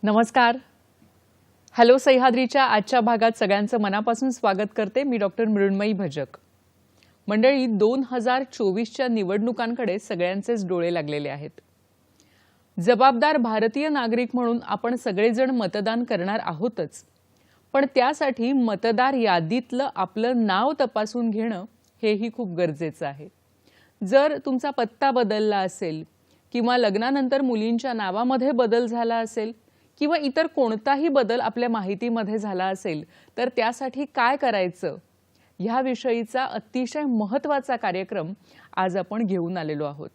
नमस्कार. हॅलो सह्याद्रीच्या आजच्या भागात सगळ्यांचं मनापासून स्वागत करते. मी डॉक्टर मृण्मयी भजक. मंडळी, 2024च्या निवडणुकांकडे सगळ्यांचेच डोळे लागलेले आहेत. जबाबदार भारतीय नागरिक म्हणून आपण सगळेजण मतदान करणार आहोतच, पण त्यासाठी मतदार यादीतलं आपलं नाव तपासून घेणं हेही खूप गरजेचं आहे. जर तुमचा पत्ता बदलला असेल किंवा लग्नानंतर मुलींच्या नावामध्ये बदल झाला असेल किंवा इतर कोणताही बदल आपल्या माहितीमध्ये झाला असेल तर त्यासाठी काय करायचं ह्याविषयीचा अतिशय महत्त्वाचा कार्यक्रम आज आपण घेऊन आलेलो आहोत.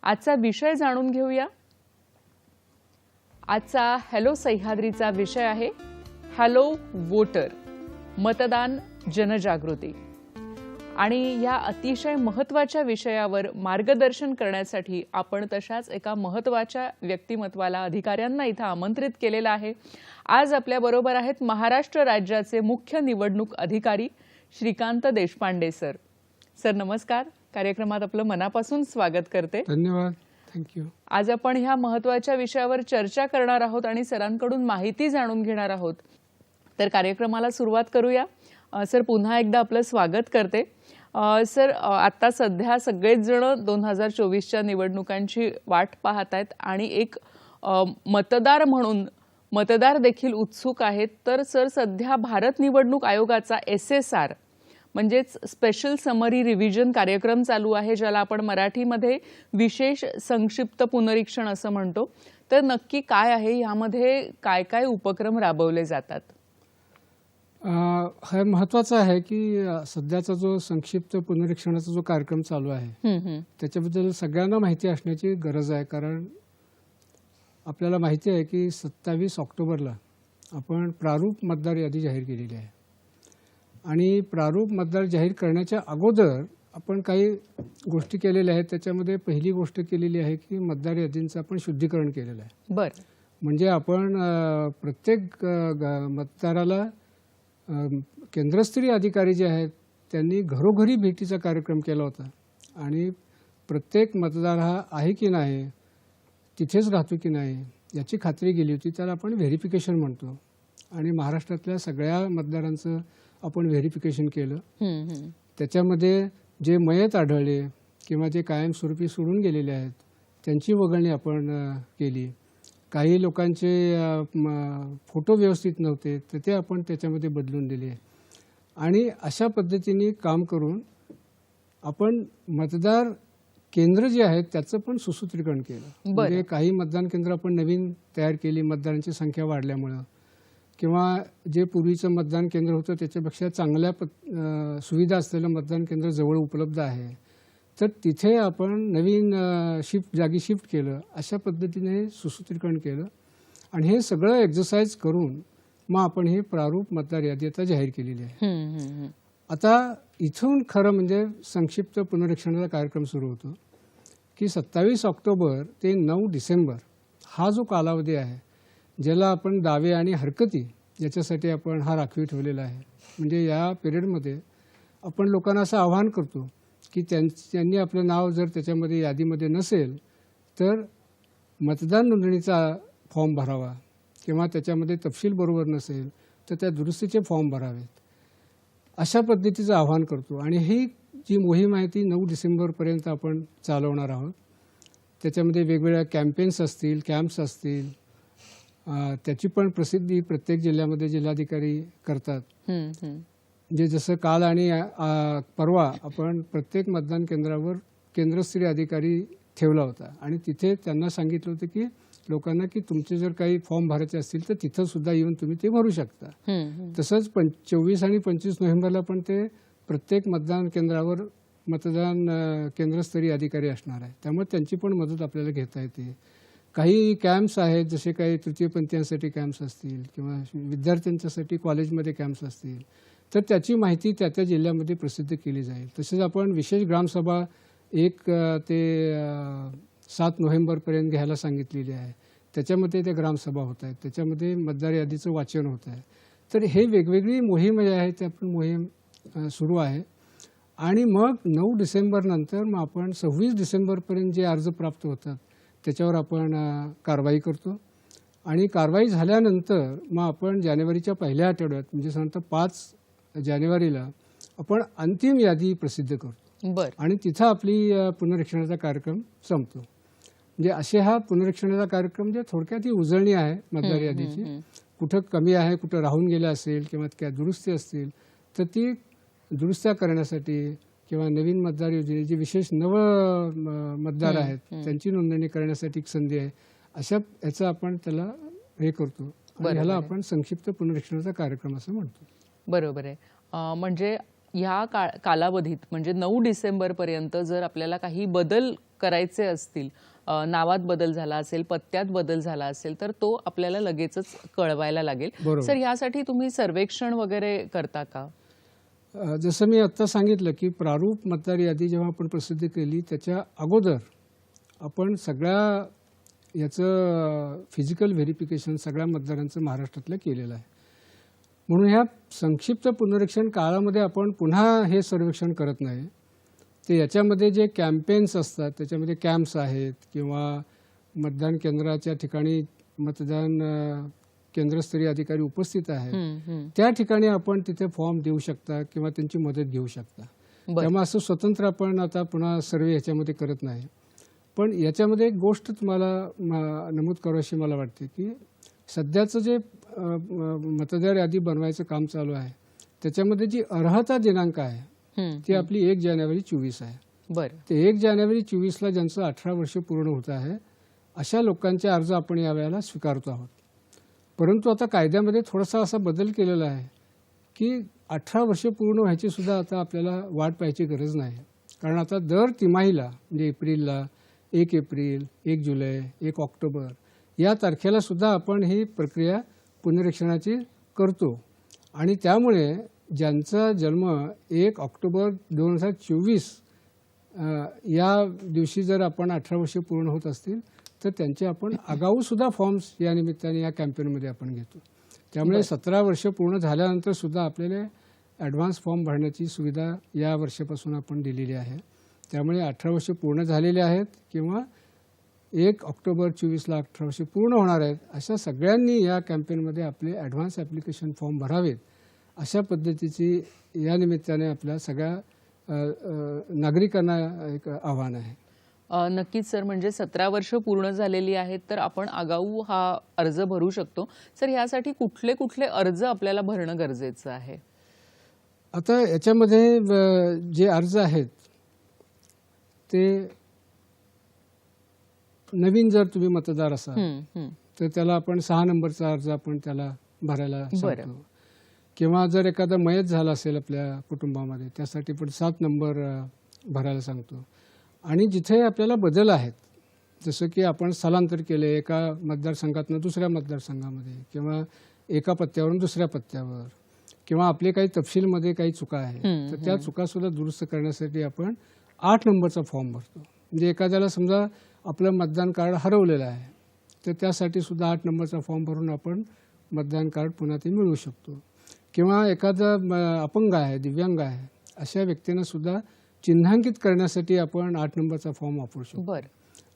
आजचा विषय जाणून घेऊया. आजचा हॅलो सह्याद्रीचा विषय आहे हॅलो वोटर, मतदान जनजागृती. आणि या अतिशय महत्त्वाच्या विषयावर मार्गदर्शन करण्यासाठी आपण तशाच एका महत्त्वाच्या व्यक्तिमत्वाला, अधिकाऱ्यांना इथं आमंत्रित केलेलं आहे. आज आपल्या बरोबर आहेत महाराष्ट्र राज्याचे मुख्य निवडणूक अधिकारी श्रीकांत देशपांडे सर. सर नमस्कार. कार्यक्रमात आपलं मनापासून स्वागत करते. धन्यवाद. थँक्यू. आज आपण ह्या महत्त्वाच्या विषयावर चर्चा करणार आहोत आणि सरांकडून माहिती जाणून घेणार आहोत. तर कार्यक्रमाला सुरुवात करूया. सर पुन्हा एकदा आपलं स्वागत करते. सर आता सध्या सगळेच जण 2024च्या निवडणुकांची वाट पाहत आहेत आणि एक मतदार म्हणून मतदार देखील उत्सुक आहेत. तर सर सध्या भारत निवडणूक आयोगाचा SSR म्हणजेच स्पेशल समरी रिव्हिजन कार्यक्रम चालू आहे, ज्याला आपण मराठीमध्ये विशेष संक्षिप्त पुनरीक्षण असं म्हणतो. तर नक्की काय आहे, यामध्ये काय काय उपक्रम राबवले जातात? हा महत्त्वाचा आहे की सध्याचा जो संक्षिप्त पुनरीक्षणाचा जो कार्यक्रम चालू आहे त्याच्याबद्दल सगळ्यांना माहिती असण्याची गरज आहे. कारण आपल्याला माहिती आहे की 27 ऑक्टोबरला आपण प्रारूप मतदार यादी जाहीर केलेली आहे आणि प्रारूप मतदार जाहीर करण्याच्या अगोदर आपण काही गोष्टी केलेल्या आहेत. त्याच्यामध्ये पहिली गोष्ट केलेली आहे की मतदार यादींचं आपण शुद्धीकरण केलेलं आहे. बरं. म्हणजे आपण प्रत्येक मतदाराला केंद्रस्तरीय अधिकारी जे आहेत त्यांनी घरोघरी भेटीचा कार्यक्रम केला होता आणि प्रत्येक मतदार हा आहे की नाही, तिथेच राहतो की नाही याची खात्री गेली होती. त्याला आपण व्हेरिफिकेशन म्हणतो आणि महाराष्ट्रातल्या सगळ्या मतदारांचं आपण व्हेरिफिकेशन केलं. त्याच्यामध्ये जे मयत आढळले किंवा जे कायमस्वरूपी सोडून गेलेले आहेत त्यांची वगळणी आपण केली. काही लोकांचे फोटो व्यवस्थित नव्हते तर ते आपण त्याच्यामध्ये बदलून दिले आणि अशा पद्धतीने काम करून आपण मतदार केंद्र जे आहेत त्याचं पण सुसूत्रीकरण केलं. म्हणजे काही मतदान केंद्र आपण नवीन तयार केली मतदारांची संख्या वाढल्यामुळं किंवा जे पूर्वीचं मतदान केंद्र होतं त्याच्यापेक्षा चांगल्या सुविधा असलेलं मतदान केंद्र जवळ उपलब्ध आहे तर तिथे आपण नवीन जागी शिफ्ट केलं. अशा पद्धतीने सुसूत्रीकरण केलं आणि हे सगळं एक्झरसाइज करून मग आपण ही प्रारूप मतदार यादी आता जाहीर केलेली आहे. आता इथून खरं म्हणजे संक्षिप्त पुनरीक्षणाचा कार्यक्रम सुरू होतो की 27 ऑक्टोबर ते 9 डिसेंबर हा जो कालावधी आहे ज्याला आपण दावे आणि हरकती याच्यासाठी आपण हा राखीव ठेवलेला आहे. म्हणजे या पिरियडमध्ये आपण लोकांना असं आवाहन करतो की त्यांनी आपलं नाव जर त्याच्यामध्ये यादीमध्ये नसेल तर मतदान नोंदणीचा फॉर्म भरावा किंवा त्याच्यामध्ये तपशील बरोबर नसेल तर त्या दुरुस्तीचे फॉर्म भरावेत, अशा पद्धतीचं आवाहन करतो. आणि ही जी मोहीम आहे ती 9 डिसेंबरपर्यंत आपण चालवणार आहोत. त्याच्यामध्ये वेगवेगळ्या कॅम्पेन्स असतील, कॅम्प्स असतील, त्याची पण प्रसिद्धी प्रत्येक जिल्ह्यामध्ये जिल्हाधिकारी करतात. म्हणजे जसं काल आणि परवा आपण प्रत्येक मतदान केंद्रावर केंद्रस्तरीय अधिकारी ठेवला होता आणि तिथे त्यांना सांगितलं होतं की लोकांना की तुमचे जर काही फॉर्म भरायचे असतील तर तिथं सुद्धा येऊन तुम्ही ते भरू शकता. तसंच 24 आणि 25 नोव्हेंबरला पण ते प्रत्येक मतदान केंद्रावर मतदान केंद्रस्तरीय अधिकारी असणार आहे. त्यामुळे त्यांची पण मदत आपल्याला घेता येते. काही कॅम्प्स आहेत, जसे काही तृतीयपंथीयांसाठी कॅम्प्स असतील किंवा विद्यार्थ्यांच्यासाठी कॉलेजमध्ये कॅम्प्स असतील तर त्याची माहिती त्या त्या जिल्ह्यामध्ये प्रसिद्ध केली जाईल. तसेच आपण विशेष ग्रामसभा 1 ते 7 नोव्हेंबरपर्यंत घ्यायला सांगितलेली आहे. त्याच्यामध्ये त्या ग्रामसभा होत आहेत, त्याच्यामध्ये मतदार यादीचं वाचन होत आहे. तर हे वेगवेगळी मोहीम जी आहे ते आपण मोहीम सुरू आहे. आणि मग 9 डिसेंबरनंतर मग आपण 26 डिसेंबरपर्यंत जे अर्ज प्राप्त होतात त्याच्यावर आपण कारवाई करतो आणि कारवाई झाल्यानंतर मग आपण जानेवारीच्या पहिल्या आठवड्यात म्हणजे साधारणतः 5 जानेवारीला आपण अंतिम यादी प्रसिद्ध करतो बर आणि तिथं आपली पुनरीक्षणाचा कार्यक्रम संपतो. म्हणजे असे हा पुनरीक्षणाचा कार्यक्रम म्हणजे थोडक्यात ही उजळणी आहे मतदार यादीची. कुठं कमी आहे, कुठं राहून गेलं असेल किंवा काय दुरुस्ती असतील तर ती दुरुस्त्या करण्यासाठी किंवा नवीन मतदार योजनेचे विशेष मतदार आहेत त्यांची नोंदणी करण्यासाठी एक संधी आहे. अशा याचं आपण त्याला हे करतो आणि ह्याला आपण संक्षिप्त पुनरीक्षणाचा कार्यक्रम असं म्हणतो. बरोबर आहे. म्हणजे ह्या कालावधीत म्हणजे 9 डिसेंबर पर्यंत जर आपल्याला काही बदल करायचे असतील, नावात बदल झाला असेल, पत्त्यात बदल झाला असेल तर तो आपल्याला लगेचच कळवायला लागेल. बरोबर. सर यासाठी तुम्ही सर्वेक्षण वगैरे करता का? जसं मी आत्ता सांगितलं की प्रारूप मतदार यादी जेव्हा आपण प्रसिद्ध केली त्याच्या अगोदर आपण सगळ्या याचं फिजिकल व्हेरिफिकेशन सगळ्या मतदारांचं महाराष्ट्रातलं केलेलं आहे. म्हणून ह्या संक्षिप्त पुनरीक्षण काळामध्ये आपण पुन्हा हे सर्वेक्षण करत नाही. ते याच्यामध्ये जे कॅम्पेन्स असतात त्याच्यामध्ये कॅम्प्स आहेत किंवा मतदान केंद्राच्या ठिकाणी मतदान केंद्रस्तरीय अधिकारी उपस्थित आहेत त्या ठिकाणी आपण तिथे फॉर्म देऊ शकता किंवा त्यांची मदत घेऊ शकता. त्यामुळे असं स्वतंत्र आपण आता पुन्हा सर्वे ह्याच्यामध्ये करत नाही. पण याच्यामध्ये एक गोष्ट तुम्हाला नमूद करावीशी मला वाटते की सध्याचं जे मतदार यादी बनवायचं काम चालू आहे त्याच्यामध्ये जी अर्हता दिनांक आहे ती आपली 1 जानेवारी 24 आहे. बरं. ते 1 जानेवारी 24ला ज्यांचं 18 वर्ष पूर्ण होत आहे अशा लोकांचे अर्ज आपण यावेळेला स्वीकारतो आहोत. परंतु आता कायद्यामध्ये थोडासा असा बदल केलेला आहे की 18 वर्ष पूर्ण व्हायची सुद्धा आता आपल्याला वाट पाहायची गरज नाही. कारण आता दर तिमाहीला म्हणजे एप्रिलला 1 एप्रिल, 1 जुलै, 1 ऑक्टोबर या तारखेला सुद्धा आपण ही प्रक्रिया पुनरीक्षणाची करतो आणि त्यामुळे ज्यांचा जन्म 1 ऑक्टोबर 2024 या दिवशी जर आपण 18 वर्ष पूर्ण होत असतील तर त्यांचे आपण आगाऊ सुद्धा फॉर्म्स या निमित्ताने या कॅम्पेनमध्ये आपण घेतो. त्यामुळे 17 वर्ष पूर्ण झाल्यानंतर सुद्धा आपल्याला ॲडव्हान्स फॉर्म भरण्याची सुविधा या वर्षापासून आपण दिलेली आहे. त्यामुळे 18 वर्ष पूर्ण झालेले आहेत किंवा 1 ऑक्टोबर 24ला 18 वर्ष पूर्ण होणार आहेत अशा सगळ्यांनी या कॅम्पेनमध्ये आपले ॲडव्हान्स ॲप्लिकेशन फॉर्म भरावेत अशा पद्धतीची या निमित्ताने आपल्या सगळ्या नागरिकांना एक आव्हान आहे. नक्कीच सर. म्हणजे 17 वर्ष पूर्ण झालेली आहेत तर आपण आगाऊ हा अर्ज भरू शकतो. सर यासाठी कुठले कुठले अर्ज आपल्याला भरणं गरजेचं आहे? आता याच्यामध्ये जे अर्ज आहेत ते नवीन जर तुम्ही मतदार असाल तर त्याला आपण 6 नंबरचा अर्ज आपण त्याला भरायला सांगतो. किंवा जर एखादा मयत झाला असेल आपल्या कुटुंबामध्ये त्यासाठी पण 7 नंबर भरायला सांगतो. आणि जिथे आपल्याला बदल आहेत जसं की आपण स्थलांतर केले एका मतदारसंघातून दुसऱ्या मतदारसंघामध्ये किंवा एका पत्त्यावरून दुसऱ्या पत्त्यावर किंवा आपले काही तपशीलमध्ये काही चुका आहेत तर त्या चुकासुद्धा दुरुस्त करण्यासाठी आपण 8 नंबरचा फॉर्म भरतो. म्हणजे एखाद्याला समजा आपलं मतदान कार्ड हरवलेलं आहे तर त्यासाठी सुद्धा 8 नंबरचा फॉर्म भरून आपण मतदान कार्ड पुन्हा ते मिळवू शकतो. किंवा एखादा अपंग आहे, दिव्यांग आहे अशा व्यक्तींना सुद्धा चिन्हांकित करण्यासाठी आपण 8 नंबरचा फॉर्म वापरू शकतो.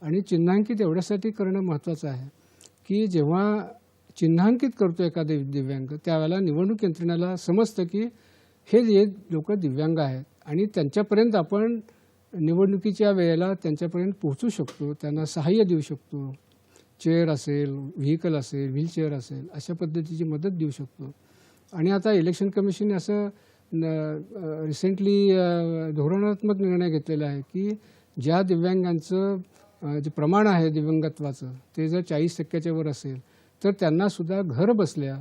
आणि चिन्हांकित एवढ्यासाठी करणं महत्त्वाचं आहे की जेव्हा चिन्हांकित करतो एखादे दिव्यांग त्यावेळेला निवडणूक यंत्रणेला समजतं की हे जे लोक दिव्यांग आहेत आणि त्यांच्यापर्यंत आपण निवडणुकीच्या वेळेला त्यांच्यापर्यंत पोहोचू शकतो, त्यांना सहाय्य देऊ शकतो. चेअर असेल, व्हेकल असेल, व्हीलचेअर असेल अशा पद्धतीची मदत देऊ शकतो. आणि आता इलेक्शन कमिशनने असं रिसेंटली धोरणात्मक निर्णय घेतलेला आहे की ज्या दिव्यांगांचं जे प्रमाण आहे दिव्यांगत्वाचं ते जर 40% वर असेल तर त्यांना सुद्धा घर बसल्या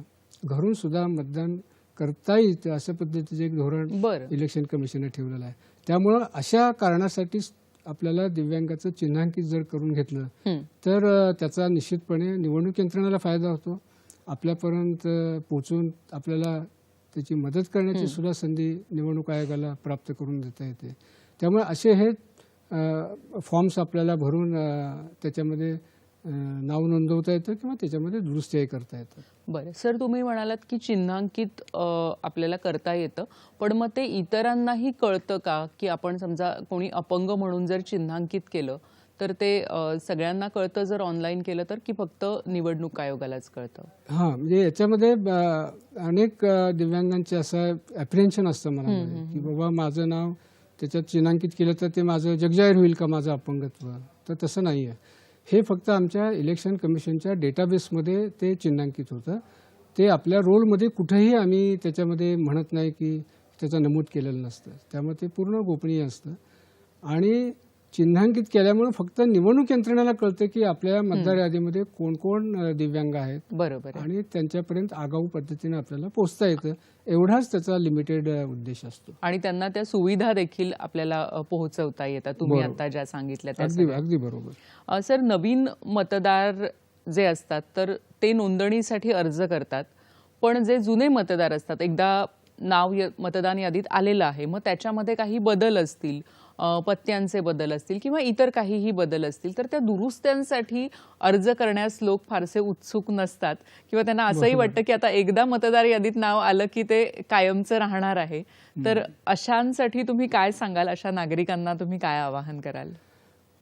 घरून सुद्धा मतदान करता येईल अशा पद्धतीचे एक धोरण इलेक्शन कमिशनने ठेवलेलं आहे. त्यामुळं अशा कारणासाठी आपल्याला दिव्यांगाचं चिन्हांकित जर करून घेतलं तर त्याचा निश्चितपणे निवडणूक यंत्रणेला फायदा होतो. आपल्यापर्यंत पोहोचून आपल्याला त्याची मदत करण्याची सुद्धा संधी निवडणूक आयोगाला प्राप्त करून देता येते. त्यामुळे असे हे फॉर्म्स आपल्याला भरून त्याच्यामध्ये नाव नोंदवता येतं किंवा त्याच्यामध्ये दुरुस्तीही करता येतात. बरं सर, तुम्ही म्हणालात की चिन्हांकित आपल्याला करता येतं, पण मग ते इतरांनाही कळतं का की आपण समजा कोणी अपंग म्हणून जर चिन्हांकित केलं तर ते सगळ्यांना कळतं जर ऑनलाईन केलं तर, की फक्त निवडणूक आयोगालाच कळतं? हां, म्हणजे याच्यामध्ये अनेक दिव्यांगांचे असं ॲप्रिहेन्शन असतं मनामध्ये की बाबा माझं नाव त्याच्यात चिन्हांकित केलं तर ते माझं जगजाहीर होईल का माझं अपंगत्व. तर तसं नाही आहे. हे फक्त आमच्या इलेक्शन कमिशनच्या डेटाबेसमध्ये ते चिन्हांकित होतं. ते आपल्या रोलमध्ये कुठेही आम्ही त्याच्यामध्ये म्हणत नाही की त्याचं नमूद केलेलं नसतं. त्यामुळे ते पूर्ण गोपनीय असतं. आणि चिन्हांकित केल्यामुळे फक्त निवडणूक यंत्रणेला कळतं की आपल्या मतदार यादीमध्ये कोण कोण दिव्यांग आहेत बरोबर आहे. आणि त्यांच्यापर्यंत आगाऊ पद्धतीने आपल्याला पोहोचता येतं. एवढाच त्याचा लिमिटेड उद्देश असतो. आणि त्यांना त्या सुविधा देखील आपल्याला पोहोचवता येतात, तुम्ही बरोबर. आता ज्या सांगितल्या त्या अगदी सगळ्या. अगदी बरोबर. सर, नवीन मतदार जे असतात तर ते नोंदणीसाठी अर्ज करतात, पण जे जुने मतदार असतात, एकदा नाव मतदान यादीत आलेलं आहे, मग त्याच्यामध्ये काही बदल असतील, पत्त्यांचे बदल असतील किंवा इतर काहीही बदल असतील, तर त्या दुरुस्त्यांसाठी अर्ज करण्यास लोक फारसे उत्सुक नसतात किंवा त्यांना असंही वाटतं की आता एकदा मतदार यादीत नाव आलं की ते कायमचं राहणार आहे. तर अशांसाठी तुम्ही काय सांगाल? अशा नागरिकांना तुम्ही काय आवाहन कराल?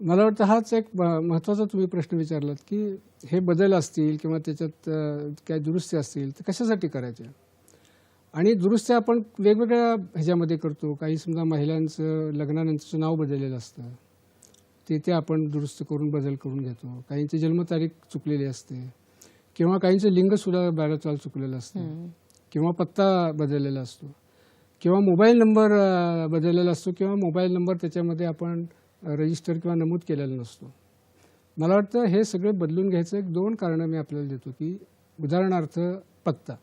मला वाटतं हाच एक महत्त्वाचा तुम्ही प्रश्न विचारलात की हे बदल असतील किंवा त्याच्यात काय दुरुस्ती असतील तर कशासाठी करायच्या. आणि दुरुस्त्या आपण वेगवेगळ्या ह्याच्यामध्ये करतो. काही समजा महिलांचं लग्नानंतरचं नाव बदललेलं असतं, ते आपण दुरुस्त करून बदल करून घेतो. काहींची जन्मतारीख चुकलेली असते किंवा काहींचं लिंगसुद्धा बऱ्याच वेळा चुकलेलं असतं किंवा पत्ता बदललेला असतो किंवा मोबाईल नंबर बदललेला असतो किंवा मोबाईल नंबर त्याच्यामध्ये आपण रजिस्टर किंवा नमूद केलेला नसतो. मला वाटतं हे सगळे बदलून घ्यायचं एक 2 कारणं मी आपल्याला देतो की उदाहरणार्थ पत्ता.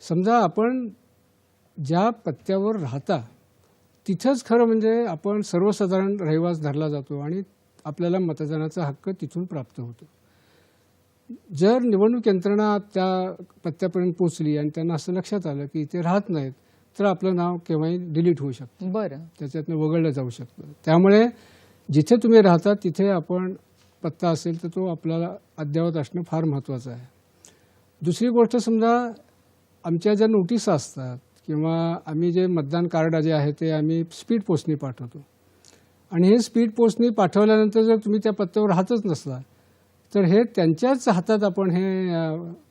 समजा आपण ज्या पत्त्यावर राहता तिथंच खरं म्हणजे आपण सर्वसाधारण रहिवास धरला जातो आणि आपल्याला मतदानाचा हक्क तिथून प्राप्त होतो. जर निवडणूक यंत्रणा त्या पत्त्यापर्यंत पोहोचली आणि त्यांना असं लक्षात आलं की इथे राहत नाहीत तर आपलं नाव केव्हाही डिलीट होऊ शकतं, बरं, त्याच्यातनं वगळलं जाऊ शकतं. त्यामुळे जिथे तुम्ही राहता तिथे आपण पत्ता असेल तर तो आपल्याला अद्ययावत असणं फार महत्त्वाचं आहे. दुसरी गोष्ट, समजा आमच्या ज्या नोटीस असतात किंवा आम्ही जे मतदान कार्ड जे आहे ते आम्ही स्पीड पोस्टने पाठवतो आणि हे स्पीड पोस्टने पाठवल्यानंतर जर तुम्ही त्या पत्त्यावर राहतच नसला तर हे त्यांच्याच हातात आपण हे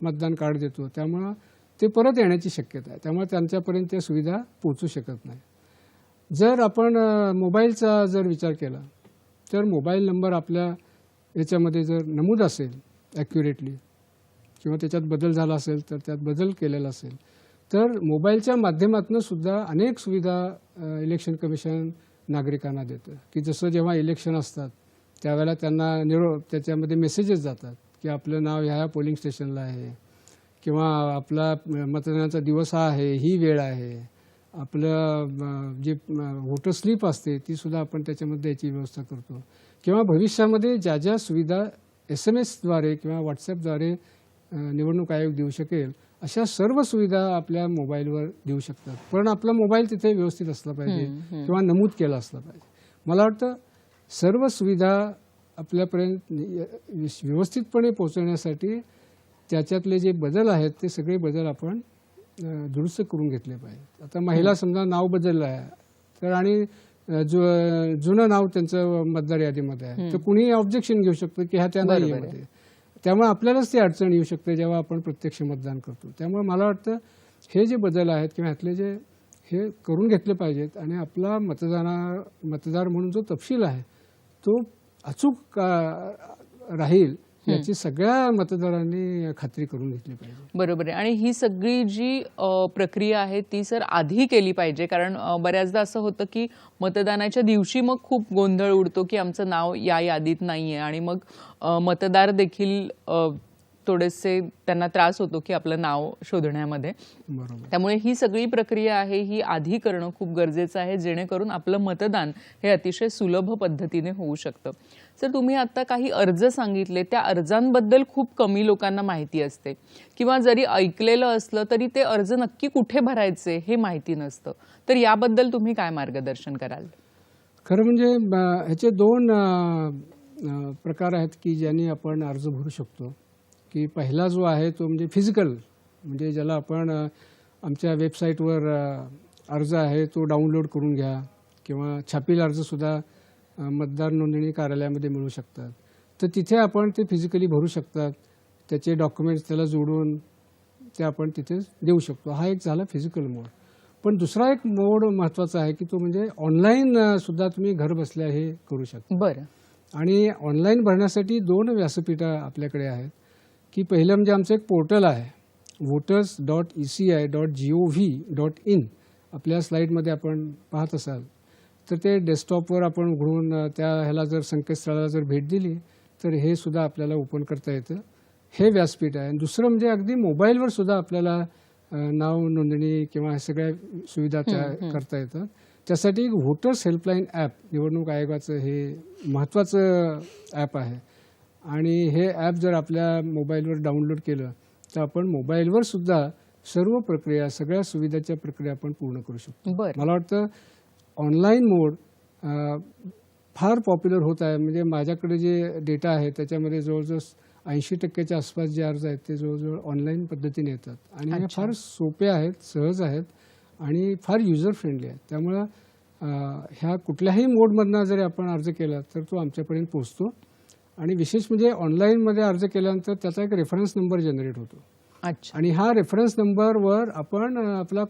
मतदान कार्ड देतो. त्यामुळं ते परत येण्याची शक्यता आहे. त्यामुळे त्यांच्यापर्यंत त्या सुविधा पोहोचू शकत नाही. जर आपण मोबाईलचा जर विचार केला तर मोबाईल नंबर आपल्या याच्यामध्ये जर नमूद असेल ॲक्युरेटली किंवा त्याच्यात बदल झाला असेल तर त्यात बदल केलेला असेल तर मोबाईलच्या माध्यमातून सुद्धा अनेक सुविधा इलेक्शन कमिशन नागरिकांना देतं. की जसं जेव्हा इलेक्शन असतात त्यावेळेला त्यांना त्याच्यामध्ये मेसेजेस जातात की आपलं नाव ह्या पोलिंग स्टेशनला आहे किंवा आपला मतदानाचा दिवस हा आहे, ही वेळ आहे. आपलं जे व्होटर स्लिप असते ती सुद्धा आपण त्याच्यामध्ये द्यायची व्यवस्था करतो. किंवा भविष्यामध्ये ज्या ज्या सुविधा SMS द्वारे किंवा WhatsAppद्वारे निवडणूक आयोग देऊ शकेल अशा सर्व सुविधा आपल्या मोबाईलवर देऊ शकतात. पण आपला मोबाईल तिथे व्यवस्थित असला पाहिजे किंवा नमूद केला असला पाहिजे. मला वाटतं सर्व सुविधा आपल्यापर्यंत व्यवस्थितपणे पोहोचवण्यासाठी त्याच्यातले जे बदल आहेत ते सगळे बदल आपण दुरुस्त करून घेतले पाहिजे. आता महिला समजा नाव बदललं आहे तर आणि जुनं नाव त्यांचं मतदार यादीमध्ये आहे तर कुणीही ऑब्जेक्शन घेऊ शकतं की ह्या त्या नाही आहे. त्यामुळे आपल्यालाच ती अडचण येऊ शकते जेव्हा आपण प्रत्यक्ष मतदान करतो. त्यामुळे मला वाटतं हे जे बदल आहेत किंवा ह्यातले जे हे करून घेतले पाहिजेत आणि आपला मतदार म्हणून जो तपशील आहे तो अचूक राहील याची सगळ्या मतदारांनी खात्री करून घेतली पाहिजे. बरोबर आहे. आणि ही सगळी जी प्रक्रिया आहे ती सर आधी केली पाहिजे, कारण बऱ्याचदा असं होतं की मतदानाच्या दिवशी मग खूप गोंधळ उडतो की आमचं नाव या यादीत नाहीये आणि मग मतदार देखील थोडेसे त्यांना त्रास होतो की आपलं नाव शोधण्यामध्ये. बरोबर. त्यामुळे ही सगळी प्रक्रिया आहे ही आधी करणं खूप गरजेचं आहे, जेणेकरून आपलं मतदान हे अतिशय सुलभ पद्धतीने होऊ शकतं. सर, तुम्ही आता काही अर्ज सांगितले, त्या अर्जांबद्दल खूप कमी लोकांना माहिती असते किंवा जरी ऐकलेलं असलं तरी ते अर्ज नक्की कुठे भरायचे हे माहिती नसतं. तर याबद्दल तुम्ही काय मार्गदर्शन कराल? खरं म्हणजे ह्याचे 2 प्रकार आहेत की ज्यांनी आपण अर्ज भरू शकतो. की पहिला जो आहे तो म्हणजे फिजिकल, म्हणजे ज्याला आपण आमच्या वेबसाईटवर अर्ज आहे तो डाउनलोड करून घ्या किंवा छापील अर्जसुद्धा मतदार नोंदणी कार्यालयामध्ये मिळू शकतात. तर तिथे आपण ते फिजिकली भरू शकतात. त्याचे डॉक्युमेंट्स त्याला जोडून ते आपण तिथे देऊ शकतो. हा एक झाला फिजिकल मोड. पण दुसरा एक मोड महत्त्वाचा आहे की तो म्हणजे ऑनलाईन सुद्धा तुम्ही घर बसल्या हे करू शकता. बरं. आणि ऑनलाईन भरण्यासाठी 2 व्यासपीठं आपल्याकडे आहेत. की पहिलं म्हणजे आमचं एक पोर्टल आहे, voters.eci.gov.in. आपल्या स्लाईडमध्ये आपण पाहत असाल तर ते डेस्कटॉपवर आपण उघडून त्या ह्याला जर संकेतस्थळाला जर भेट दिली तर हे सुद्धा आपल्याला ओपन करता येतं. हे व्यासपीठ आहे. दुसरं म्हणजे अगदी मोबाईलवर सुद्धा आपल्याला नाव नोंदणी किंवा ह्या सगळ्या सुविधा त्या करता येतात. त्यासाठी व्होटर्स हेल्पलाईन ॲप निवडणूक आयोगाचं हे महत्त्वाचं ॲप आहे. आणि हे ॲप जर आपल्या मोबाईलवर डाउनलोड केलं तर आपण मोबाईलवर सुद्धा सर्व प्रक्रिया, सगळ्या सुविधाच्या प्रक्रिया आपण पूर्ण करू शकतो. बरं. मला वाटतं ऑनलाईन मोड फार पॉप्युलर होत आहे. म्हणजे माझ्याकडे जे डेटा आहे त्याच्यामध्ये जवळजवळ 80% आसपास जे अर्ज आहेत ते जवळजवळ ऑनलाईन पद्धतीने येतात. आणि हे फार सोपे आहेत, सहज आहेत आणि फार युजर फ्रेंडली आहेत. त्यामुळं ह्या कुठल्याही मोडमधनं जरी आपण अर्ज केला तर तो आमच्यापर्यंत पोहोचतो. आणि विशेष म्हणजे ऑनलाईनमध्ये अर्ज केल्यानंतर त्याचा एक रेफरन्स नंबर जनरेट होतो. अच्छा. आणि हा रेफरन्स नंबरवर आपण आपला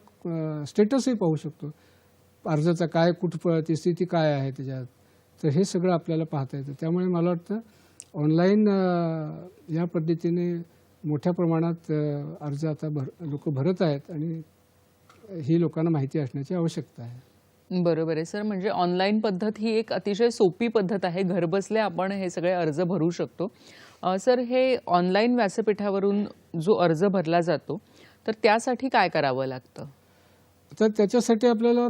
स्टेटसही पाहू शकतो. अर्जाचा काय ती स्थिती काय आहे त्याच्यात. तर हे सगळं आपल्याला पाहता येतं. त्यामुळे मला वाटतं ऑनलाईन या पद्धतीने मोठ्या प्रमाणात अर्ज आता लोक भरत आहेत आणि ही लोकांना माहिती असण्याची आवश्यकता आहे. बरोबर आहे सर. म्हणजे ऑनलाईन पद्धत ही एक अतिशय सोपी पद्धत आहे. घरबसल्या आपण हे सगळे अर्ज भरू शकतो. सर, हे ऑनलाईन व्यासपीठावरून जो अर्ज भरला जातो तर त्यासाठी काय करावं लागतं? तर त्याच्यासाठी आपल्याला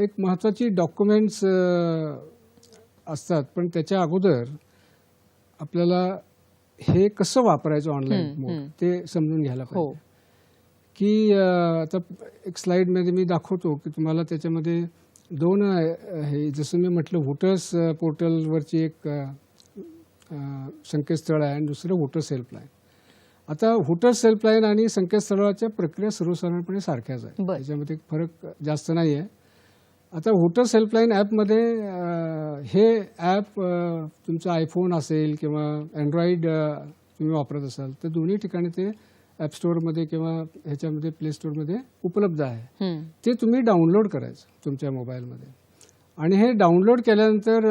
एक महत्त्वाची डॉक्युमेंट्स असतात. पण त्याच्या अगोदर आपल्याला हे कसं वापरायचं ऑनलाईन मोड ते समजून घ्यायला पाहिजे. की आता एक स्लाईडमध्ये मी दाखवतो की तुम्हाला त्याच्यामध्ये 2 हे जसं मी म्हटलं व्होटर्स पोर्टलवरची एक संकेतस्थळ आहे आणि दुसरं व्होटर्स हेल्पलाईन. आता व्होटर्स हेल्पलाईन आणि संकेतस्थळाच्या प्रक्रिया सर्वसाधारणपणे सारख्याच आहे. त्याच्यामध्ये फरक जास्त नाही आहे. आता व्होटर्स हेल्पलाईन ॲपमध्ये हे ॲप तुमचा आयफोन असेल किंवा अँड्रॉइड तुम्ही वापरत असाल तर दोन्ही ठिकाणी ते ॲप स्टोअरमध्ये किंवा ह्याच्यामध्ये प्ले स्टोअरमध्ये उपलब्ध आहे. ते तुम्ही डाउनलोड करायचं तुमच्या मोबाईलमध्ये. आणि हे डाउनलोड केल्यानंतर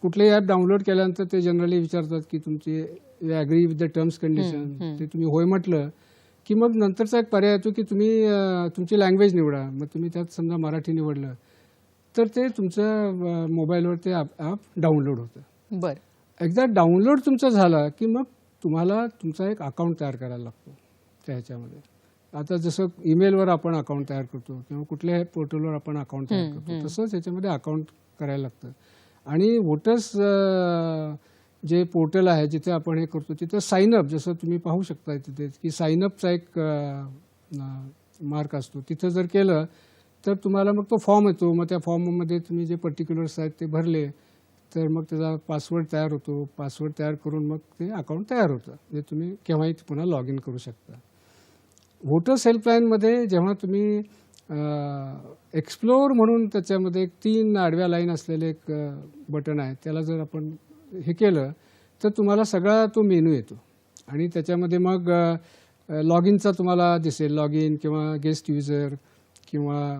कुठलेही ॲप डाउनलोड केल्यानंतर ते जनरली विचारतात की तुमची agree with the terms condition. ते तुम्ही होय म्हटलं की मग नंतरचा एक पर्याय येतो की तुम्ही तुमची लँग्वेज निवडा. मग तुम्ही त्यात समजा मराठी निवडलं तर ते तुमच्या मोबाईलवर ते ॲप डाउनलोड होतं. बरं. एकदा डाउनलोड तुमचं झाला की मग तुम्हाला तुमचा एक अकाउंट तयार करायला लागतो त्या ह्याच्यामध्ये. आता जसं ईमेलवर आपण अकाउंट तयार करतो किंवा कुठल्याही पोर्टलवर आपण अकाउंट तयार करतो तसंच ह्याच्यामध्ये अकाउंट करायला लागतं. आणि वोटर्स जे पोर्टल आहे जिथे आपण हे करतो तिथं साईनअप, जसं तुम्ही पाहू शकता तिथे की साईनअपचा एक मार्क असतो. तिथं जर केलं तर तुम्हाला मग तो फॉर्म येतो. मग त्या फॉर्ममध्ये तुम्ही जे पर्टिक्युलर्स आहेत ते भरले तर मग त्याचा पासवर्ड तयार होतो. पासवर्ड तयार करून मग ते अकाउंट तयार होतं. जे तुम्ही केव्हाही पुन्हा लॉग इन करू शकता. व्होटर्स हेल्पलाईनमध्ये जेव्हा तुम्ही एक्सप्लोअर म्हणून त्याच्यामध्ये 3 आडव्या लाईन असलेले एक बटन आहे त्याला जर आपण हे केलं तर तुम्हाला सगळा तो मेनू येतो. आणि त्याच्यामध्ये मग लॉग इनचा तुम्हाला दिसेल. लॉग इन किंवा गेस्ट युजर किंवा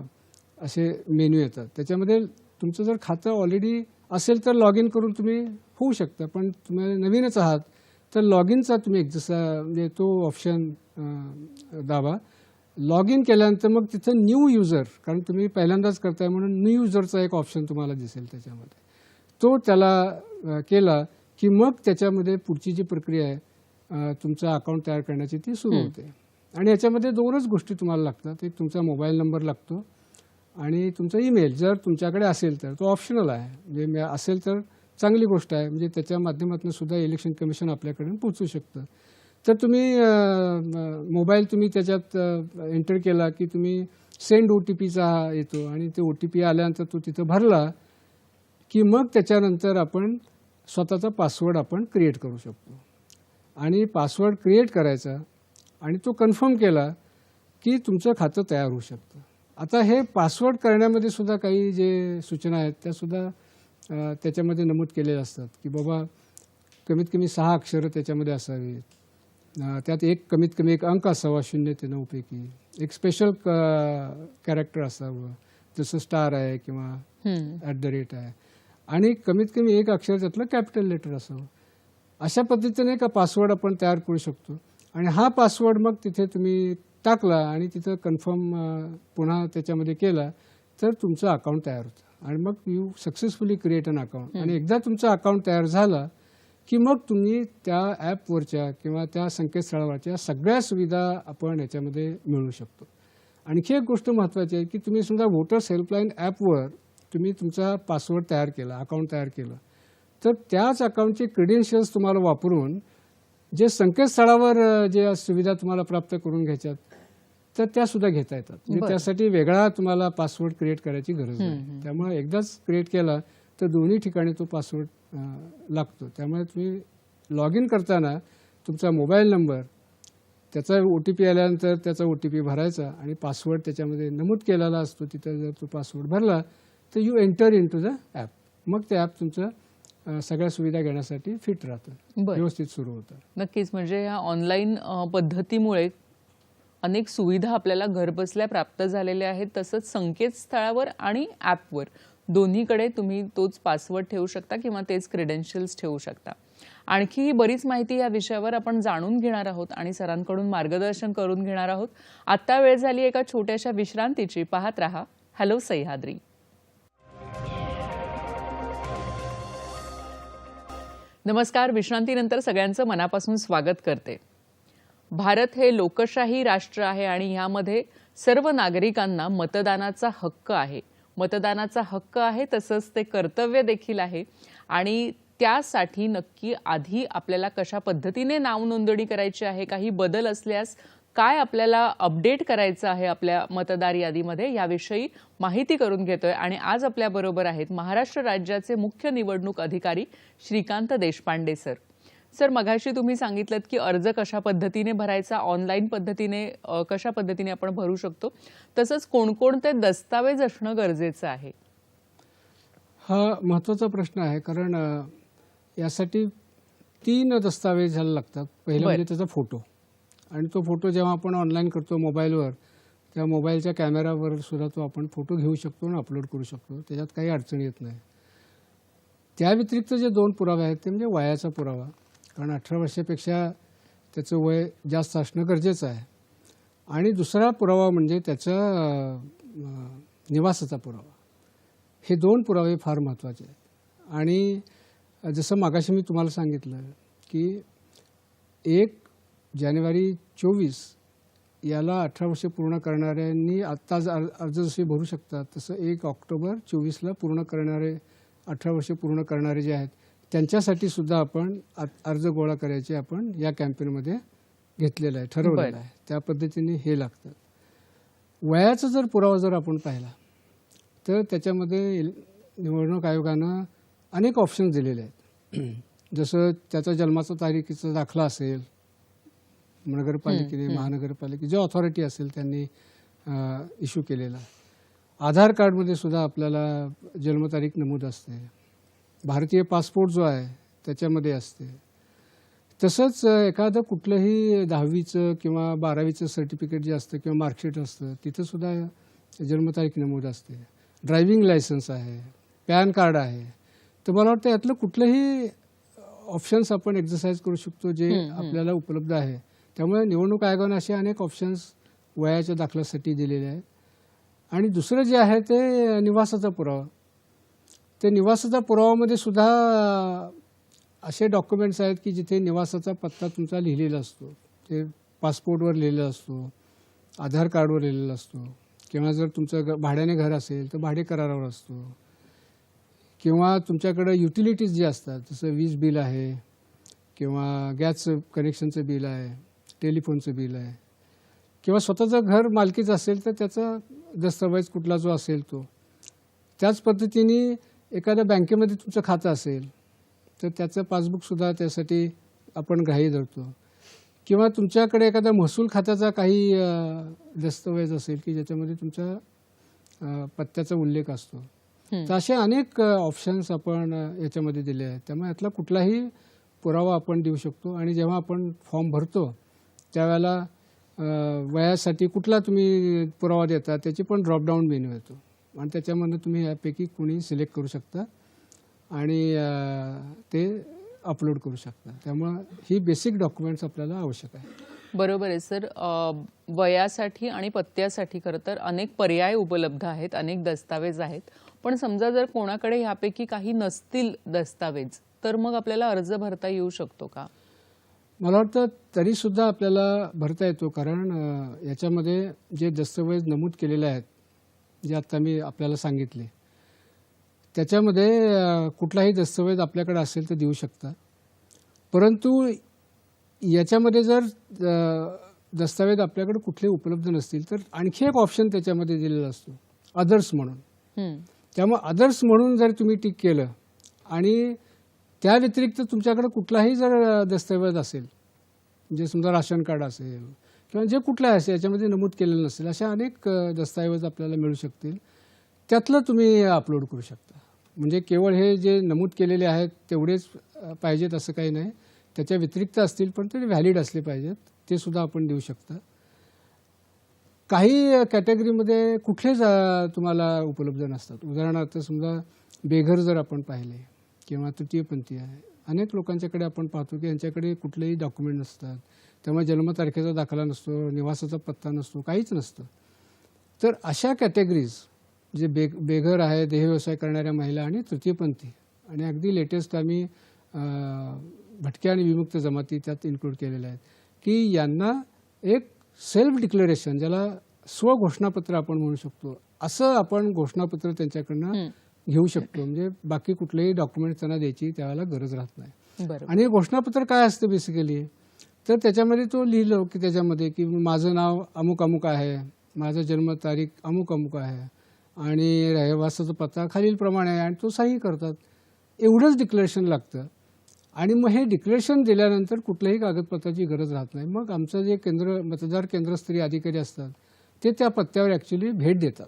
असे मेनू येतात. त्याच्यामध्ये तुमचं जर खातं ऑलरेडी असेल तर लॉग इन करून तुम्ही होऊ शकता. पण तुम्ही नवीनच आहात तर लॉग इनचा तुम्ही जसा म्हणजे तो ऑप्शन दाबा. लॉग इन केल्यानंतर मग तिथं न्यू युजर, कारण तुम्ही पहिल्यांदाच करताय म्हणून न्यू युजरचा एक ऑप्शन तुम्हाला दिसेल त्याच्यामध्ये. तो त्याला केला की मग त्याच्यामध्ये पुढची जी प्रक्रिया आहे तुमचं अकाउंट तयार करण्याची ती सुरू होते. आणि याच्यामध्ये 2च गोष्टी तुम्हाला लागतात. एक तुमचा मोबाईल नंबर लागतो आणि तुमचा ईमेल जर तुमच्याकडे असेल तर. तो ऑप्शनल आहे. म्हणजे असेल तर चांगली गोष्ट आहे. म्हणजे त्याच्या माध्यमातून सुद्धा इलेक्शन कमिशन आपल्याकडे पोहोचू शकतं. तर तुम्ही मोबाईल तुम्ही त्याच्यात एंटर केला की तुम्ही सेंड OTPचा येतो आणि ते OTP आल्यानंतर तो तिथं भरला की मग त्याच्यानंतर आपण स्वतःचा पासवर्ड आपण क्रिएट करू शकतो. आणि पासवर्ड क्रिएट करायचा आणि तो कन्फर्म केला की तुमचं खातं तयार होऊ शकतं. आता हे पासवर्ड करण्यामध्ये सुद्धा काही जे सूचना आहेत त्यासुद्धा त्याच्यामध्ये नमूद केलेले असतात की बाबा कमीत कमी 6 अक्षरं त्याच्यामध्ये असावीत. त्यात कमीत कमी एक अंक असावा 0 ते 9 पैकी. एक स्पेशल कॅरेक्टर असावं, जसं स्टार आहे किंवा @ आहे. आणि कमीत कमी एक अक्षर त्यातलं कॅपिटल लेटर असावं. अशा पद्धतीने का पासवर्ड आपण तयार करू शकतो. आणि हा पासवर्ड मग तिथे तुम्ही टाकला आणि तिथं कन्फर्म पुन्हा त्याच्यामध्ये केला तर तुमचं अकाउंट तयार होतं. आणि मग you successfully create an account. आणि एकदा तुमचं अकाउंट तयार झाला की मग तुम्ही त्या ॲपवरच्या किंवा त्या संकेतस्थळावरच्या सगळ्या सुविधा आपण याच्यामध्ये मिळवू शकतो. आणखी एक गोष्ट महत्त्वाची आहे की तुम्ही समजा वोटर्स हेल्पलाईन ॲपवर तुम्ही तुमचा पासवर्ड तयार केला, अकाउंट तयार केलं, तर त्याच अकाउंटचे क्रेडेन्शियल्स तुम्हाला वापरून जे संकेतस्थळावर जे सुविधा तुम्हाला प्राप्त करून घ्यायच्यात तर त्या सुद्धा घेता येतात. म्हणजे त्यासाठी वेगळा तुम्हाला पासवर्ड क्रिएट करायची गरज नाही. त्यामुळे एकदाच क्रिएट केला तर दोन्ही ठिकाणी तो पासवर्ड लागतो. त्यामुळे तुम्ही लॉग इन करताना तुमचा मोबाईल नंबर, त्याचा OTP आल्यानंतर त्याचा OTP भरायचा आणि पासवर्ड त्याच्यामध्ये नमूद केलेला असतो. तिथं जर तो पासवर्ड भरला तर you enter in to the app. मग ते ॲप तुमचं सगळ्या सुविधा घेण्यासाठी फिट राहतं, व्यवस्थित सुरू होतं. नक्कीच. म्हणजे या ऑनलाईन पद्धतीमुळे अनेक सुविधा आपल्याला घरबसल्या प्राप्त झालेल्या आहेत. तसंच संकेतस्थळावर आणि ॲपवर दोन्हीकडे तुम्ही तोच पासवर्ड ठेवू शकता किंवा तेच क्रेडेन्शियल्स ठेवू शकता. आणखी बरीच माहिती या विषयावर आपण जाणून घेणार आहोत आणि सरांकडून मार्गदर्शन करून घेणार आहोत. आता वेळ झाली एका छोट्याशा विश्रांतीची. पाहत रहा हॅलो सह्याद्री. नमस्कार. विश्रांतीनंतर सगळ्यांचं मनापासून स्वागत करते. भारत हे लोकशाही राष्ट्र आहे आणि यामध्ये सर्व नागरिकांना मतदानाचा हक्क आहे. मतदानाचा हक्क आहे तसंच ते कर्तव्य देखील आहे. आणि त्यासाठी नक्की आधी आपल्याला कशा पद्धतीने नाव नोंदणी करायची आहे, काही बदल असल्यास काय आपल्याला अपडेट करायचं आहे आपल्या मतदार यादीमध्ये, याविषयी माहिती करून घेतोय. आणि आज आपल्याबरोबर आहेत महाराष्ट्र राज्याचे मुख्य निवडणूक अधिकारी श्रीकांत देशपांडे सर. सर, मगाशी तुम्ही सांगितलं की अर्ज कशा पद्धतीने भरायचा, ऑनलाईन पद्धतीने कशा पद्धतीने आपण भरू शकतो, तसंच कोणकोणते दस्तावेज असणं गरजेचं आहे? हा महत्त्वाचा प्रश्न आहे. कारण यासाठी 3 दस्तावेज घ्यायला लागतात. पहिलं म्हणजे त्याचा फोटो. आणि तो फोटो जेव्हा आपण ऑनलाईन करतो मोबाईलवर, त्या मोबाईलच्या कॅमेरावर सुद्धा तो आपण फोटो घेऊ शकतो आणि अपलोड करू शकतो. त्याच्यात काही अडचण येत नाही. त्या व्यतिरिक्त जे 2 पुरावे आहेत ते म्हणजे वयाचा पुरावा. कारण 18 वर्षापेक्षा त्याचं वय जास्त असणं गरजेचं आहे. आणि दुसरा पुरावा म्हणजे त्याचा निवासाचा पुरावा. हे 2 पुरावे फार महत्त्वाचे आहेत. आणि जसं मागाशी मी तुम्हाला सांगितलं की 1 जानेवारी 24 याला 18 वर्षे पूर्ण करणाऱ्यांनी आत्ताच अर्ज जसे भरू शकतात, तसं 1 ऑक्टोबर 24ला पूर्ण करणारे 18 वर्षे पूर्ण करणारे जे आहेत त्यांच्यासाठी सुद्धा आपण अर्ज गोळा करायचे आपण या कॅम्पेनमध्ये घेतलेलं आहे, ठरवलेलं आहे. त्या पद्धतीने हे लागतं. वयाचा जर पुरावा जर आपण पाहिला तर त्याच्यामध्ये निवडणूक आयोगानं अनेक ऑप्शन्स दिलेले आहेत. जसं त्याचा जन्माचा तारखेचा दाखला असेल, नगरपालिकेने, महानगरपालिके जे ऑथॉरिटी असेल त्यांनी इश्यू केलेला. आधार कार्डमध्ये सुद्धा आपल्याला जन्मतारीख नमूद असते. भारतीय पासपोर्ट जो आहे त्याच्यामध्ये असते. तसंच एखादं कुठलंही 10वीचं किंवा 12वीचं सर्टिफिकेट जे असतं किंवा मार्कशीट असतं तिथं सुद्धा जन्मतारीख नमूद असते. ड्रायव्हिंग लायसन्स आहे, पॅन कार्ड आहे. तर मला वाटतं यातलं कुठलंही ऑप्शन्स आपण एक्झरसाईज करू शकतो जे आपल्याला उपलब्ध आहे. त्यामुळे निवडणूक आयोगाने असे अनेक ऑप्शन्स वयाच्या दाखल्यासाठी दिलेले आहेत. आणि दुसरं जे आहे ते निवासाचा पुरावा. ते निवासाचा पुरावामध्ये सुद्धा असे डॉक्युमेंट्स आहेत की जिथे निवासाचा पत्ता तुमचा लिहिलेला असतो. ते पासपोर्टवर लिहिलेला असतो, आधार कार्डवर लिहिलेला असतो, किंवा जर तुमचं भाड्याने घर असेल तर भाडे करारावर असतो, किंवा तुमच्याकडे युटिलिटीज जे असतात जसं वीज बिल आहे किंवा गॅस कनेक्शनचं बिल आहे, टेलिफोनचं बिल आहे, किंवा स्वतःचं घर मालकीचं असेल तर त्याचा दस्तऐवज कुठला जो असेल तो. त्याच पद्धतीने एखाद्या बँकेमध्ये तुमचं खातं असेल तर त्याचं पासबुकसुद्धा त्यासाठी आपण ग्राह्य धरतो. किंवा तुमच्याकडे एखादा महसूल खात्याचा काही दस्तऐवज असेल की ज्याच्यामध्ये तुमच्या पत्त्याचा उल्लेख असतो. तर असे अनेक ऑप्शन्स आपण याच्यामध्ये दिले आहेत. त्यामुळे यातला कुठलाही पुरावा आपण देऊ शकतो आणि जेव्हा आपण फॉर्म भरतो त्यावेळेला वयासाठी कुठला तुम्ही पुरावा देता त्याची पण ड्रॉपडाऊन मेनू येतो आणि त्याच्यामध्ये तुम्ही यापैकी कोणी सिलेक्ट करू शकता आणि ते अपलोड करू शकता. त्यामुळं ही बेसिक डॉक्युमेंट्स आपल्याला आवश्यक आहे. बरोबर आहे सर. वयासाठी आणि पत्त्यासाठी खरं तर अनेक पर्याय उपलब्ध आहेत, अनेक दस्तावेज आहेत. पण समजा जर कोणाकडे ह्यापैकी काही नसतील दस्तावेज तर मग आपल्याला अर्ज भरता येऊ शकतो का? मला वाटतं तरीसुद्धा आपल्याला भरता येतो, कारण याच्यामध्ये जे दस्तऐवज नमूद केलेले आहेत जे आत्ता मी आपल्याला सांगितले त्याच्यामध्ये कुठलाही दस्तऐवज आपल्याकडे असेल तर देऊ शकता. परंतु याच्यामध्ये जर दस्तावेज आपल्याकडे कुठले उपलब्ध नसतील तर आणखी एक ऑप्शन त्याच्यामध्ये दिलेला असतो, अदर्स म्हणून. त्यामुळे अदर्स म्हणून जर तुम्ही टिक केलं आणि त्या व्यतिरिक्त तुमच्याकडे कुठलाही जर दस्तऐवज असेल, म्हणजे समजा राशन कार्ड असेल किंवा जे कुठलाही असेल याच्यामध्ये नमूद केलेलं नसेल, अशा अनेक दस्तऐवज आपल्याला मिळू शकतील. त्यातलं तुम्ही अपलोड करू शकता. म्हणजे केवळ हे जे नमूद केलेले आहेत तेवढेच पाहिजेत असं काही नाही, त्याच्या व्यतिरिक्त असतील पण ते व्हॅलिड असले पाहिजेत, ते सुद्धा आपण देऊ शकता. काही कॅटेगरीमध्ये कुठलेच तुम्हाला उपलब्ध नसतात. उदाहरणार्थ समजा बेघर जर आपण पाहिले किंवा तृतीयपंथी आहे, अनेक लोकांच्याकडे आपण पाहतो की यांच्याकडे कुठलेही डॉक्युमेंट नसतात. त्यामुळे जन्मतारखेचा दाखला नसतो, निवासाचा पत्ता नसतो, काहीच नसतं. तर अशा कॅटेगरीज जे बेघर आहे, देहव्यवसाय करणाऱ्या महिला आणि तृतीयपंथी आणि अगदी लेटेस्ट आम्ही भटक्या आणि विमुक्त जमाती त्यात इन्क्लूड केलेल्या आहेत की यांना एक सेल्फ डिक्लेरेशन, ज्याला स्वघोषणापत्र आपण म्हणू शकतो, असं आपण घोषणापत्र त्यांच्याकडनं घेऊ शकतो. म्हणजे बाकी कुठलेही डॉक्युमेंट त्यांना द्यायची त्यावेळेला गरज राहत नाही. आणि हे घोषणापत्र काय असतं बेसिकली, तर त्याच्यामध्ये तो लिहिलं की त्याच्यामध्ये की माझं नाव अमुक अमुक आहे, माझा जन्मतारीख अमुक अमुक आहे आणि रहिवासाचा पत्ता खालीलप्रमाणे आहे आणि तो सही करतात. एवढंच डिक्लेरेशन लागतं. आणि मग हे डिक्लेरेशन दिल्यानंतर कुठल्याही कागदपत्राची गरज राहत नाही. मग आमचं जे मतदार केंद्रस्तरीय अधिकारी असतात ते त्या पत्त्यावर ॲक्च्युली भेट देतात,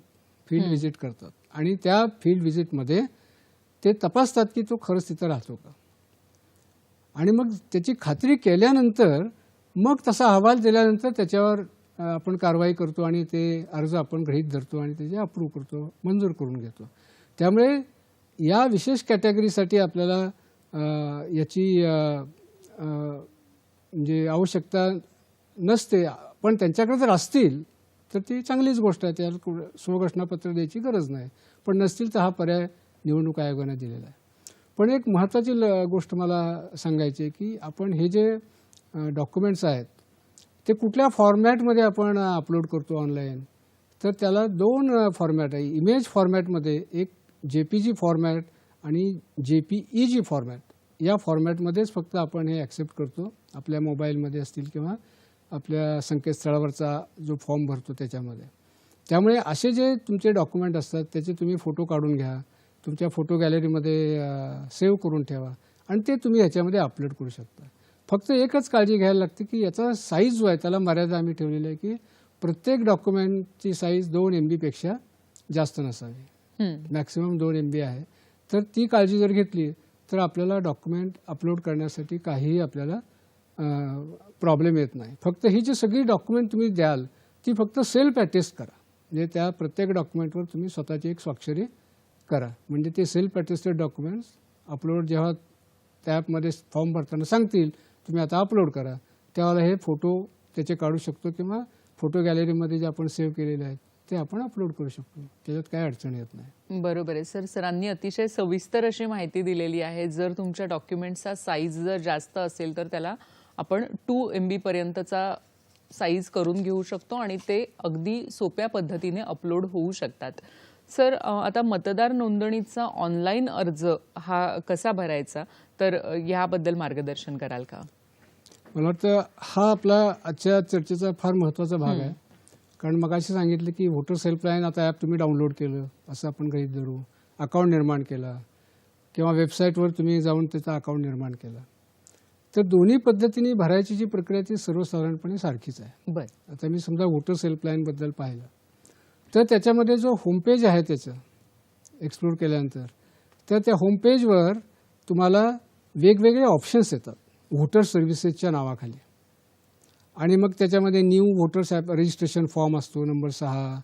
फील्ड व्हिजिट करतात आणि त्या फील्ड व्हिजिटमध्ये ते तपासतात की तो खरंच तिथं राहतो का. आणि मग त्याची खात्री केल्यानंतर मग तसा अहवाल दिल्यानंतर त्याच्यावर आपण कारवाई करतो आणि ते अर्ज आपण गृहीत धरतो आणि त्याचे अप्रूव्ह करतो, मंजूर करून घेतो. त्यामुळे या विशेष कॅटेगरीसाठी आपल्याला याची म्हणजे आवश्यकता नसते. पण त्यांच्याकडे जर असतील तर ती चांगलीच गोष्ट आहे, त्याला स्वघोषणापत्र द्यायची गरज नाही. पण नसतील तर हा पर्याय निवडणूक आयोगाने दिलेला आहे. पण एक महत्त्वाची गोष्ट मला सांगायची आहे की आपण हे जे डॉक्युमेंट्स आहेत ते कुठल्या फॉर्मॅटमध्ये आपण अपलोड करतो ऑनलाईन, तर त्याला 2 फॉर्मॅट आहे. इमेज फॉर्मॅटमध्ये एक JPG फॉर्मॅट आणि JPEG फॉर्मॅट, या फॉर्मॅटमध्येच फक्त आपण हे ॲक्सेप्ट करतो आपल्या मोबाईलमध्ये असतील किंवा आपल्या संकेतस्थळावरचा जो फॉर्म भरतो त्याच्यामध्ये. त्यामुळे असे जे तुमचे डॉक्युमेंट असतात त्याचे तुम्ही फोटो काढून घ्या, तुमच्या फोटो गॅलरीमध्ये सेव्ह करून ठेवा आणि ते तुम्ही ह्याच्यामध्ये अपलोड करू शकता. फक्त एकच काळजी घ्यायला लागते की याचा साईज जो आहे त्याला मर्यादा आम्ही ठेवलेली आहे की प्रत्येक डॉक्युमेंटची साईज 2 MB पेक्षा जास्त नसावी. मॅक्सिमम 2 MB आहे. तर ती काळजी जर घेतली तर आपल्याला डॉक्युमेंट अपलोड करण्यासाठी काहीही आपल्याला प्रॉब्लेम येत नाही. फक्त ही जी सगळी डॉक्युमेंट तुम्ही द्याल ती फक्त सेल्फ अटेस्ट करा. म्हणजे त्या प्रत्येक डॉक्युमेंटवर तुम्ही स्वतःची एक स्वाक्षरी करा. म्हणजे ते सेल्फ अटेस्टेड डॉक्युमेंट्स अपलोड जेव्हा त्या ॲपमध्ये फॉर्म भरताना सांगतील तुम्ही आता अपलोड करा, त्यावेळेला हे फोटो त्याचे काढू शकतो किंवा फोटो गॅलरीमध्ये जे आपण सेव्ह केलेले आहेत ते आपण अपलोड करू शकतो. त्याच्यात काय अडचण येत नाही. बरोबर आहे सर. सरांनी अतिशय सविस्तर अशी माहिती दिलेली आहे. जर तुमच्या डॉक्युमेंटचा साईज जर जास्त असेल तर त्याला आपण 2 MB पर्यंतचा साईज करून घेऊ शकतो आणि ते अगदी सोप्या पद्धतीने अपलोड होऊ शकतात. सर, आता मतदार नोंदणीचा ऑनलाईन अर्ज हा कसा भरायचा, तर याबद्दल मार्गदर्शन कराल का? मला वाटतं हा आपला आजच्या चर्चेचा फार महत्त्वाचा भाग आहे. कारण मगाशी सांगितलं की व्होटर्स हेल्पलाईन आता ॲप तुम्ही डाउनलोड केलं असं आपण गृहीत धरू, अकाउंट निर्माण केला किंवा वेबसाईटवर तुम्ही जाऊन त्याचा अकाउंट निर्माण केला, तर दोन्ही पद्धतीने भरायची जी प्रक्रिया ती सर्वसाधारणपणे सारखीच आहे. आता मी समजा व्होटर्स हेल्पलाईनबद्दल पाहिलं तर त्याच्यामध्ये जो होमपेज आहे त्याचं एक्सप्लोर केल्यानंतर, तर त्या होमपेजवर तुम्हाला वेगवेगळे ऑप्शन्स येतात व्होटर सर्व्हिसेसच्या नावाखाली. आणि मग त्याच्यामध्ये new waters app registration form असतो नंबर 6,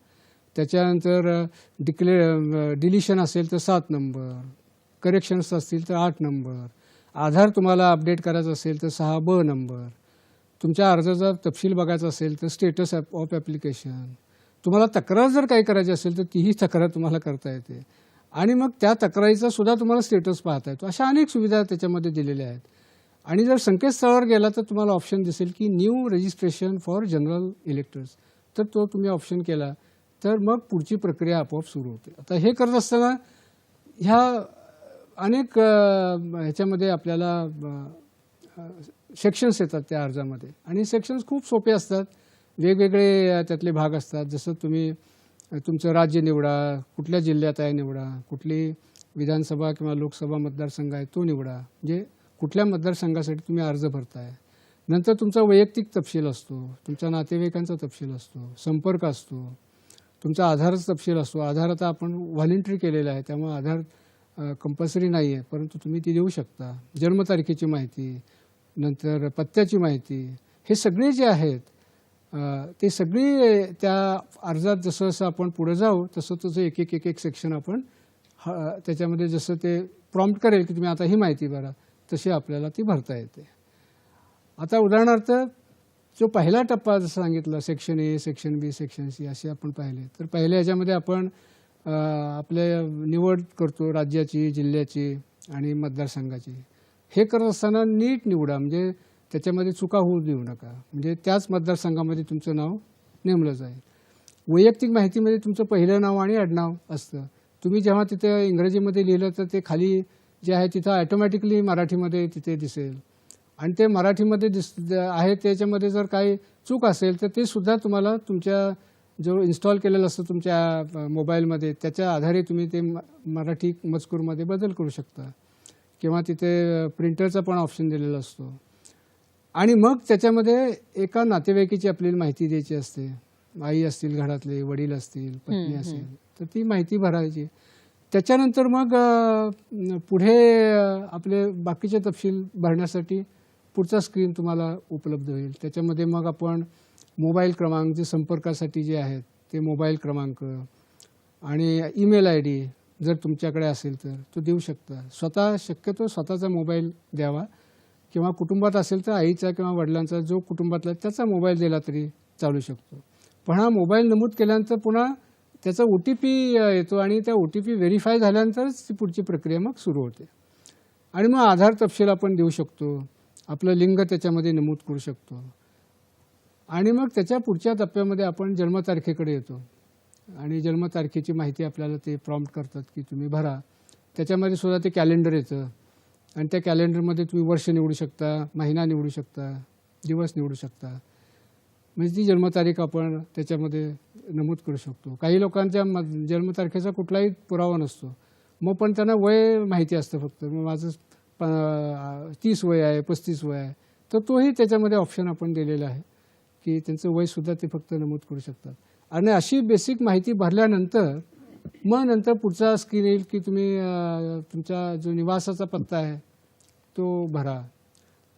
त्याच्यानंतर डिलिशन असेल तर 7 नंबर, करेक्शन्स असतील तर 8 नंबर, आधार तुम्हाला अपडेट करायचं असेल तर 6B नंबर, तुमच्या अर्जाचा तपशील बघायचा असेल तर स्टेटस ऑफ ॲप्लिकेशन, तुम्हाला तक्रार जर काही करायची असेल तर तीही तक्रार तुम्हाला करता येते आणि मग त्या तक्रारीचा सुद्धा तुम्हाला स्टेटस पाहता येतो. अशा अनेक सुविधा त्याच्यामध्ये दिलेल्या आहेत. आणि जर संकेतस्थळावर गेला तर तुम्हाला ऑप्शन दिसेल की new registration for general electors, तर तो तुम्ही ऑप्शन केला तर मग पुढची प्रक्रिया आपोआप सुरू होते. आता हे करत असताना ह्या अनेक ह्याच्यामध्ये आपल्याला सेक्शन्स येतात त्या अर्जामध्ये आणि सेक्शन्स खूप सोपे असतात. वेगवेगळे त्यातले भाग असतात. जसं तुम्ही तुमचं राज्य निवडा, कुठल्या जिल्ह्यात आहे निवडा, कुठली विधानसभा किंवा लोकसभा मतदारसंघ आहे तो निवडा, म्हणजे कुठल्या मतदारसंघासाठी तुम्ही अर्ज भरताय. नंतर तुमचा वैयक्तिक तपशील असतो, तुमच्या नातेवाईकांचा तपशील असतो, संपर्क असतो, तुमचा आधारचा तपशील असतो. आधार आता आपण व्हॉलेंटरी केलेला आहे त्यामुळे आधार कंपल्सरी नाही आहे, परंतु तुम्ही ती देऊ शकता. जन्मतारखेची माहिती, नंतर पत्त्याची माहिती, हे सगळे जे आहेत ते सगळी त्या अर्जात जसं जसं आपण पुढे जाऊ तसं तसं एक एक सेक्शन आपण त्याच्यामध्ये जसं ते प्रॉम्प्ट करेल की तुम्ही आता ही माहिती भरा तशी आपल्याला ती भरता येते. आता उदाहरणार्थ जो पहिला टप्पा जसं सांगितलं section A, section B, section C असे आपण पाहिले, तर पहिल्या ह्याच्यामध्ये आपण आपले निवड करतो राज्याची, जिल्ह्याची आणि मतदारसंघाची. हे करत असताना नीट निवडा, म्हणजे त्याच्यामध्ये चुका होऊ देऊ नका, म्हणजे त्याच मतदारसंघामध्ये तुमचं नाव नेमलं जाईल. वैयक्तिक माहितीमध्ये तुमचं पहिलं नाव आणि आडनाव असतं. तुम्ही जेव्हा तिथे इंग्रजीमध्ये लिहिलं तर ते खाली जे आहे तिथं ॲटोमॅटिकली मराठीमध्ये तिथे दिसेल आणि ते मराठीमध्ये आहे त्याच्यामध्ये जर काही चूक असेल तर ते सुद्धा तुम्हाला तुमच्या जो इन्स्टॉल केलेलं असतं तुमच्या मोबाईलमध्ये त्याच्या आधारे तुम्ही ते मराठी मजकूरमध्ये बदल करू शकता किंवा तिथे प्रिंटरचा पण ऑप्शन दिलेला असतो. आणि मग त्याच्यामध्ये एका नातेवाईकाची आपल्याला माहिती द्यायची असते. आई असतील घरातले, वडील असतील, पत्नी असेल, तर ती माहिती भरायची. त्याच्यानंतर मग पुढे आपले बाकीचे तपशील भरण्यासाठी पुढचा स्क्रीन तुम्हाला उपलब्ध होईल. त्याच्यामध्ये मग आपण मोबाईल क्रमांक जे संपर्कासाठी जे आहेत ते मोबाईल क्रमांक आणि ईमेल ID जर तुमच्याकडे असेल तर तो देऊ शकता. शक्यतो स्वतःचा मोबाईल द्यावा किंवा कुटुंबात असेल तर आईचा किंवा वडिलांचा जो कुटुंबातला त्याचा मोबाईल दिला तरी चालू शकतो. पण हा मोबाईल नमूद केल्यानंतर पुन्हा त्याचा OTP येतो आणि त्या OTP व्हेरीफाय झाल्यानंतरच ती पुढची प्रक्रिया मग सुरू होते. आणि मग आधार तपशील आपण देऊ शकतो, आपलं लिंग त्याच्यामध्ये नमूद करू शकतो आणि मग त्याच्या पुढच्या टप्प्यामध्ये आपण जन्मतारखेकडे येतो आणि जन्मतारखेची माहिती आपल्याला ते प्रॉम्प्ट करतात की तुम्ही भरा. त्याच्यामध्ये सुद्धा ते कॅलेंडर येतं आणि त्या कॅलेंडरमध्ये तुम्ही वर्ष निवडू शकता, महिना निवडू शकता, दिवस निवडू शकता, म्हणजे ती जन्मतारीख आपण त्याच्यामध्ये नमूद करू शकतो. काही लोकांच्या जन्मतारखेचा कुठलाही पुरावा नसतो, मग पण त्यांना वय माहिती असतं फक्त, मग माझं 30 वय आहे, 35 वय आहे, तर तोही त्याच्यामध्ये ऑप्शन आपण दिलेला आहे की त्यांचं वयसुद्धा ते फक्त नमूद करू शकतात. आणि अशी बेसिक माहिती भरल्यानंतर मग नंतर पुढचा स्क्रीन येईल की तुम्ही तुमचा जो निवासाचा पत्ता आहे तो भरा.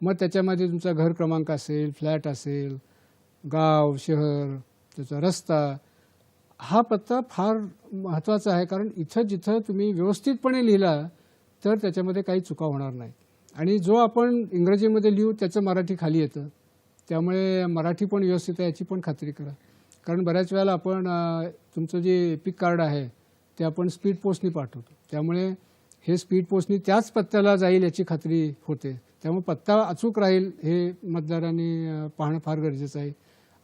मग त्याच्यामध्ये तुमचा घर क्रमांक असेल, फ्लॅट असेल, गाव, शहर, त्याचा रस्ता, हा पत्ता फार महत्त्वाचा आहे. कारण इथं जिथं तुम्ही व्यवस्थितपणे लिहिला तर त्याच्यामध्ये काही चुका होणार नाहीत. आणि जो आपण इंग्रजीमध्ये लिहू त्याचं मराठी खाली येतं, त्यामुळे मराठी पण व्यवस्थित आहे याची पण खात्री करा. कारण बऱ्याच वेळेला आपण तुमचं जे एपिक कार्ड आहे ते आपण स्पीड पोस्टनी पाठवतो, त्यामुळे हे स्पीड पोस्टनी त्याच पत्त्याला जाईल याची खात्री होते. त्यामुळे पत्ता अचूक राहील हे मतदारांनी पाहणं फार गरजेचं आहे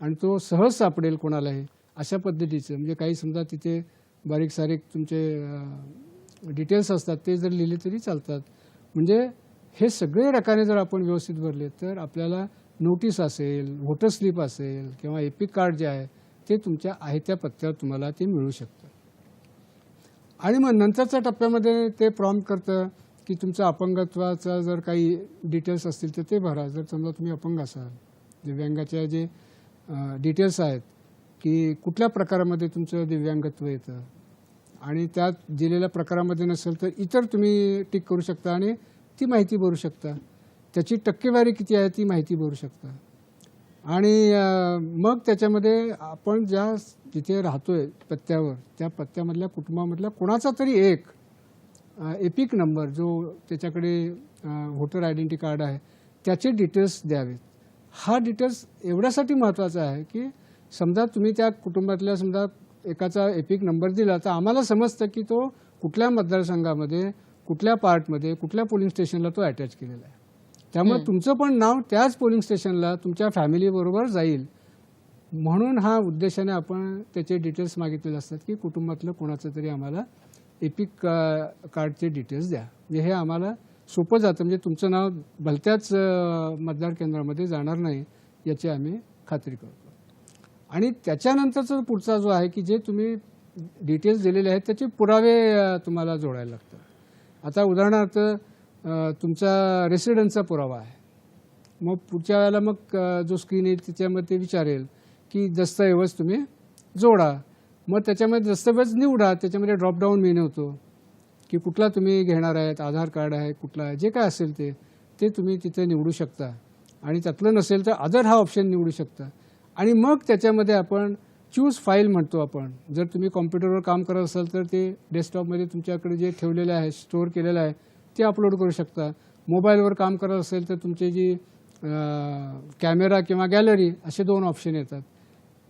आणि तो सहज सापडेल कोणालाही अशा पद्धतीचं. म्हणजे काही समजा तिथे बारीक सारीक तुमचे डिटेल्स असतात ते जर लिहिले तरी चालतात. म्हणजे हे सगळे रकाने जर आपण व्यवस्थित भरले तर आपल्याला नोटीस असेल, व्होटर स्लिप असेल किंवा एपिक कार्ड जे आहे ते तुमच्या आहे त्या पत्त्यावर तुम्हाला ते मिळू शकतं. आणि मग नंतरच्या टप्प्यामध्ये ते प्रॉम्प्ट करतं की तुमचं अपंगत्वाचा जर काही डिटेल्स असतील तर ते भरा. जर समजा तुम्ही अपंग असाल, दिव्यांगाच्या जे डिटेल्स आहेत की कुठल्या प्रकारामध्ये तुमचं दिव्यांगत्व येतं आणि त्यात दिलेल्या प्रकारामध्ये नसेल तर इतर तुम्ही टिक करू शकता आणि ती माहिती भरू शकता. त्याची टक्केवारी किती आहे ती माहिती भरू शकता. आणि मग त्याच्यामध्ये आपण जिथे राहतोय पत्त्यावर त्या पत्त्यामधल्या कुटुंबामधल्या कोणाचा तरी एक एपिक नंबर जो त्याच्याकडे व्होटर आयडेंटिटी कार्ड आहे त्याचे डिटेल्स द्यावेत. हा डिटेल्स एवढ्यासाठी महत्त्वाचा आहे की समजा तुम्ही त्या कुटुंबातल्या समजा एकाचा एपिक नंबर दिला तर आम्हाला समजतं की तो कुठल्या मतदारसंघामध्ये कुठल्या पार्टमध्ये कुठल्या पोलिंग स्टेशनला तो अटॅच केलेला आहे. त्यामुळे तुमचं पण नाव त्याच पोलिंग स्टेशनला तुमच्या फॅमिलीबरोबर जाईल. म्हणून हा उद्देशाने आपण त्याचे डिटेल्स मागितलेले असतात की कुटुंबातलं कोणाचं तरी आम्हाला एपिक कार्डचे डिटेल्स द्या. म्हणजे हे आम्हाला सोपं जातं. म्हणजे तुमचं नाव भलत्याच मतदार केंद्रामध्ये जाणार नाही याची आम्ही खात्री करतो. आणि त्याच्यानंतरचा पुढचा जो आहे की जे तुम्ही डिटेल्स दिलेले आहेत त्याचे पुरावे तुम्हाला जोडायला लागतात. आता उदाहरणार्थ तुमचा रेसिडेन्सचा पुरावा आहे. मग पुढच्या वेळेला मग जो स्क्रीन येईल त्याच्यामध्ये ते विचारेल की दस्तऐवज तुम्ही जोडा. मग त्याच्यामध्ये दस्तऐवज निवडा. त्याच्यामध्ये ड्रॉपडाऊन मेनू होतो की कुठला तुम्ही घेणार आहेत, आधार कार्ड आहे कुठला आहे, जे काय असेल ते तुम्ही तिथे निवडू शकता. आणि त्यातलं नसेल तर अदर हा ऑप्शन निवडू शकता. आणि मग त्याच्यामध्ये आपण चूज फाईल म्हणतो आपण. जर तुम्ही कॉम्प्युटरवर काम करत असाल तर ते डेस्कटॉपमध्ये तुमच्याकडे जे ठेवलेलं आहे स्टोअर केलेलं आहे ते अपलोड करू शकता. मोबाईलवर काम करत असेल तर तुमचे जी कॅमेरा किंवा गॅलरी असे 2 ऑप्शन येतात.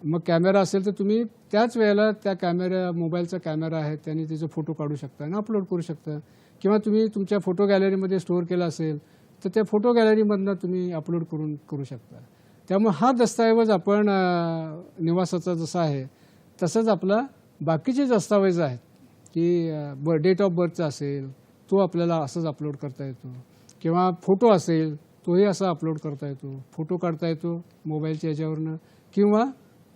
मग कॅमेरा असेल तर तुम्ही त्याच वेळेला त्या मोबाईलचा कॅमेरा आहे त्याने त्याचे फोटो काढू शकता आणि अपलोड करू शकता. किंवा तुम्ही तुमच्या फोटो गॅलरीमध्ये स्टोअर केला असेल तर त्या फोटो गॅलरीमधनं तुम्ही अपलोड करू शकता. त्यामुळे हा दस्तऐवज आपण निवासाचा जसा आहे तसंच आपला बाकीचे दस्तावेज आहेत की डेट ऑफ बर्थचा असेल तो आपल्याला असंच अपलोड करता येतो. किंवा फोटो असेल तोही असा अपलोड करता येतो. फोटो काढता येतो मोबाईलच्या याच्यावरनं किंवा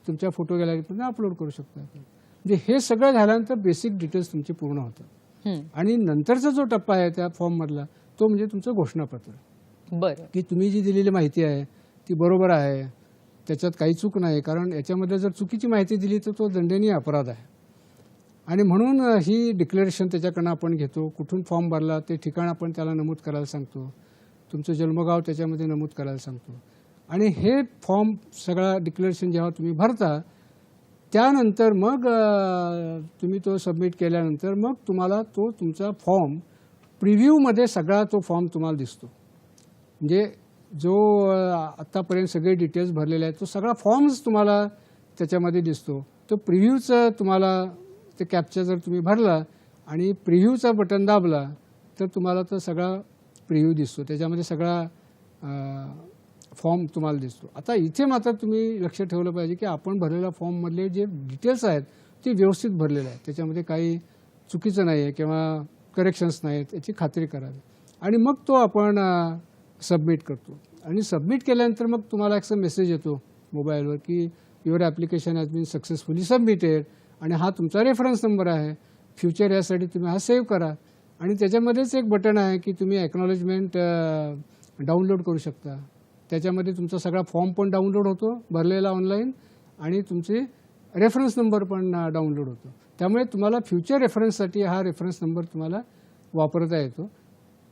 तुमच्या फोटो गॅलरीमधून अपलोड करू शकता. म्हणजे हे सगळं झाल्यानंतर बेसिक डिटेल्स तुमचे पूर्ण होतात. आणि नंतरचा जो टप्पा आहे त्या फॉर्ममधला तो म्हणजे तुमचं घोषणापत्र. बरं. की तुम्ही जी दिलेली माहिती आहे ती बरोबर आहे, त्याच्यात काही चूक नाही. कारण याच्यामध्ये जर चुकीची माहिती दिली तर तो दंडनीय अपराध आहे. आणि म्हणून ही डिक्लेरेशन त्याच्याकडनं आपण घेतो. कुठून फॉर्म भरला ते ठिकाण आपण त्याला नमूद करायला सांगतो. तुमचं जन्मगाव त्याच्यामध्ये नमूद करायला सांगतो. आणि हे फॉर्म सगळा डिक्लेरेशन जेव्हा तुम्ही भरता त्यानंतर मग तुम्ही तो सबमिट केल्यानंतर मग तुम्हाला तो तुमचा फॉर्म प्रिव्ह्यूमध्ये सगळा तो फॉर्म तुम्हाला दिसतो. म्हणजे जो आत्तापर्यंत सगळे डिटेल्स भरलेले आहेत तो सगळा फॉर्म्स तुम्हाला त्याच्यामध्ये दिसतो. तो प्रिव्ह्यूचं तुम्हाला ते कॅप्चा जर तुम्ही भरला आणि प्रिव्ह्यूचा बटन दाबला तर तुम्हाला तो सगळा प्रिव्ह्यू दिसतो. त्याच्यामध्ये सगळा फॉर्म तुम्हाला दिसतो. आता इथे मात्र तुम्ही लक्ष ठेवलं पाहिजे की आपण भरलेल्या फॉर्ममधले जे डिटेल्स आहेत ते व्यवस्थित भरलेले आहेत. त्याच्यामध्ये काही चुकीचं नाही आहे किंवा करेक्शन्स नाहीत याची खात्री करावी. आणि मग तो आपण सबमिट करतो. आणि सबमिट केल्यानंतर मग तुम्हाला एक मेसेज येतो मोबाईलवर की your application has been successfully submitted. आणि हा तुमचा रेफरन्स नंबर आहे. फ्युचर यासाठी तुम्ही हा सेव्ह करा. आणि त्याच्यामध्येच एक बटन आहे की तुम्ही एक्नॉलेजमेंट डाउनलोड करू शकता. त्याच्यामध्ये तुमचा सगळा फॉर्म पण डाउनलोड होतो भरलेला ऑनलाईन आणि तुमचे रेफरन्स नंबर पण डाउनलोड होतो. त्यामुळे तुम्हाला फ्युचर रेफरन्ससाठी हा रेफरन्स नंबर तुम्हाला वापरता येतो.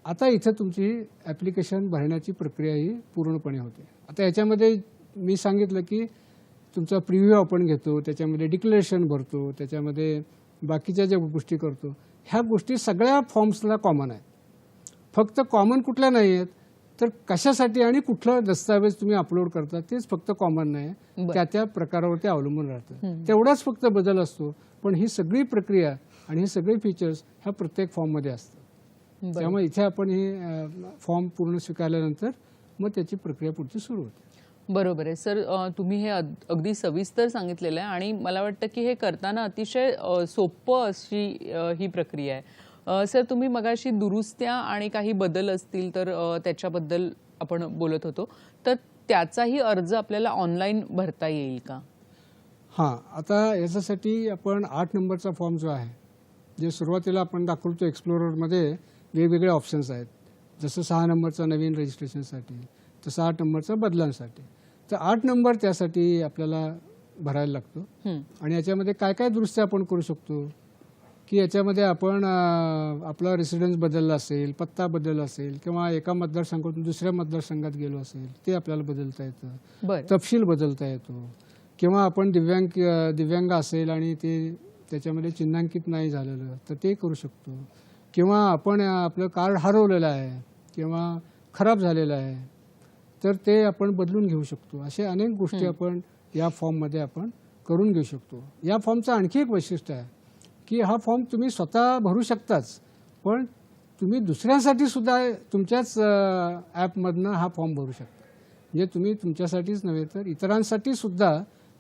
आता इथं तुमची ॲप्लिकेशन भरण्याची प्रक्रिया ही पूर्णपणे होते. आता याच्यामध्ये मी सांगितलं की तुमचा प्रिव्ह्यू आपण घेतो, त्याच्यामध्ये डिक्लेरेशन भरतो, त्याच्यामध्ये बाकीच्या ज्या गोष्टी करतो ह्या गोष्टी सगळ्या फॉर्म्सला कॉमन आहेत. फक्त कॉमन कुठल्या नाही आहेत तर कशासाठी आणि कुठलं दस्तावेज तुम्ही अपलोड करता तेच फक्त कॉमन नाही. त्या प्रकारावरती अवलंबून राहतं. तेवढाच फक्त बदल असतो. पण ही सगळी प्रक्रिया आणि हे सगळे फीचर्स ह्या प्रत्येक फॉर्ममध्ये असतात. त्यामुळे इथे आपण हे फॉर्म पूर्ण स्वीकारल्यानंतर मग त्याची प्रक्रिया पुढची सुरू होते. बरोबर आहे सर. तुम्ही हे अगदी सविस्तर सांगितलेलं आहे आणि मला वाटतं की हे करताना अतिशय सोपं अशी ही प्रक्रिया आहे. सर तुम्ही मगाशी दुरुस्त्या आणि काही बदल असतील तर त्याच्याबद्दल आपण बोलत होतो. तर त्याचाही अर्ज आपल्याला ऑनलाईन भरता येईल का? हां, आता याच्यासाठी आपण 8 नंबरचा फॉर्म जो आहे जे सुरुवातीला आपण दाखवतो एक्सप्लोररमध्ये वेगवेगळे ऑप्शन्स आहेत. जसं 6 नंबरचा नवीन रजिस्ट्रेशनसाठी, तसं 8 नंबरचा बदलांसाठी. तर 8 नंबर त्यासाठी आपल्याला भरायला लागतो. आणि याच्यामध्ये काय काय दुरुस्त्या आपण करू शकतो की याच्यामध्ये आपण आपला रेसिडेन्स बदलला असेल, पत्ता बदलला असेल किंवा एका मतदारसंघातून दुसऱ्या मतदारसंघात गेलो असेल ते आपल्याला बदलता येतं, बरं. तपशील बदलता येतो, किंवा आपण दिव्यांग असेल आणि ते त्याच्यामध्ये चिन्हांकित नाही झालेलं तर ते करू शकतो, किंवा आपण आपलं कार्ड हरवलेलं आहे किंवा खराब झालेलं आहे तर ते आपण बदलून घेऊ शकतो. असे अनेक गोष्टी आपण या फॉर्ममध्ये आपण करून घेऊ शकतो. या फॉर्मचं आणखी एक वैशिष्ट्य आहे की हा फॉर्म तुम्ही स्वतः भरू शकताच, पण तुम्ही दुसऱ्यांसाठी सुद्धा तुमच्याच ॲपमधनं हा फॉर्म भरू शकता. म्हणजे तुम्ही तुमच्यासाठीच नव्हे तर इतरांसाठी सुद्धा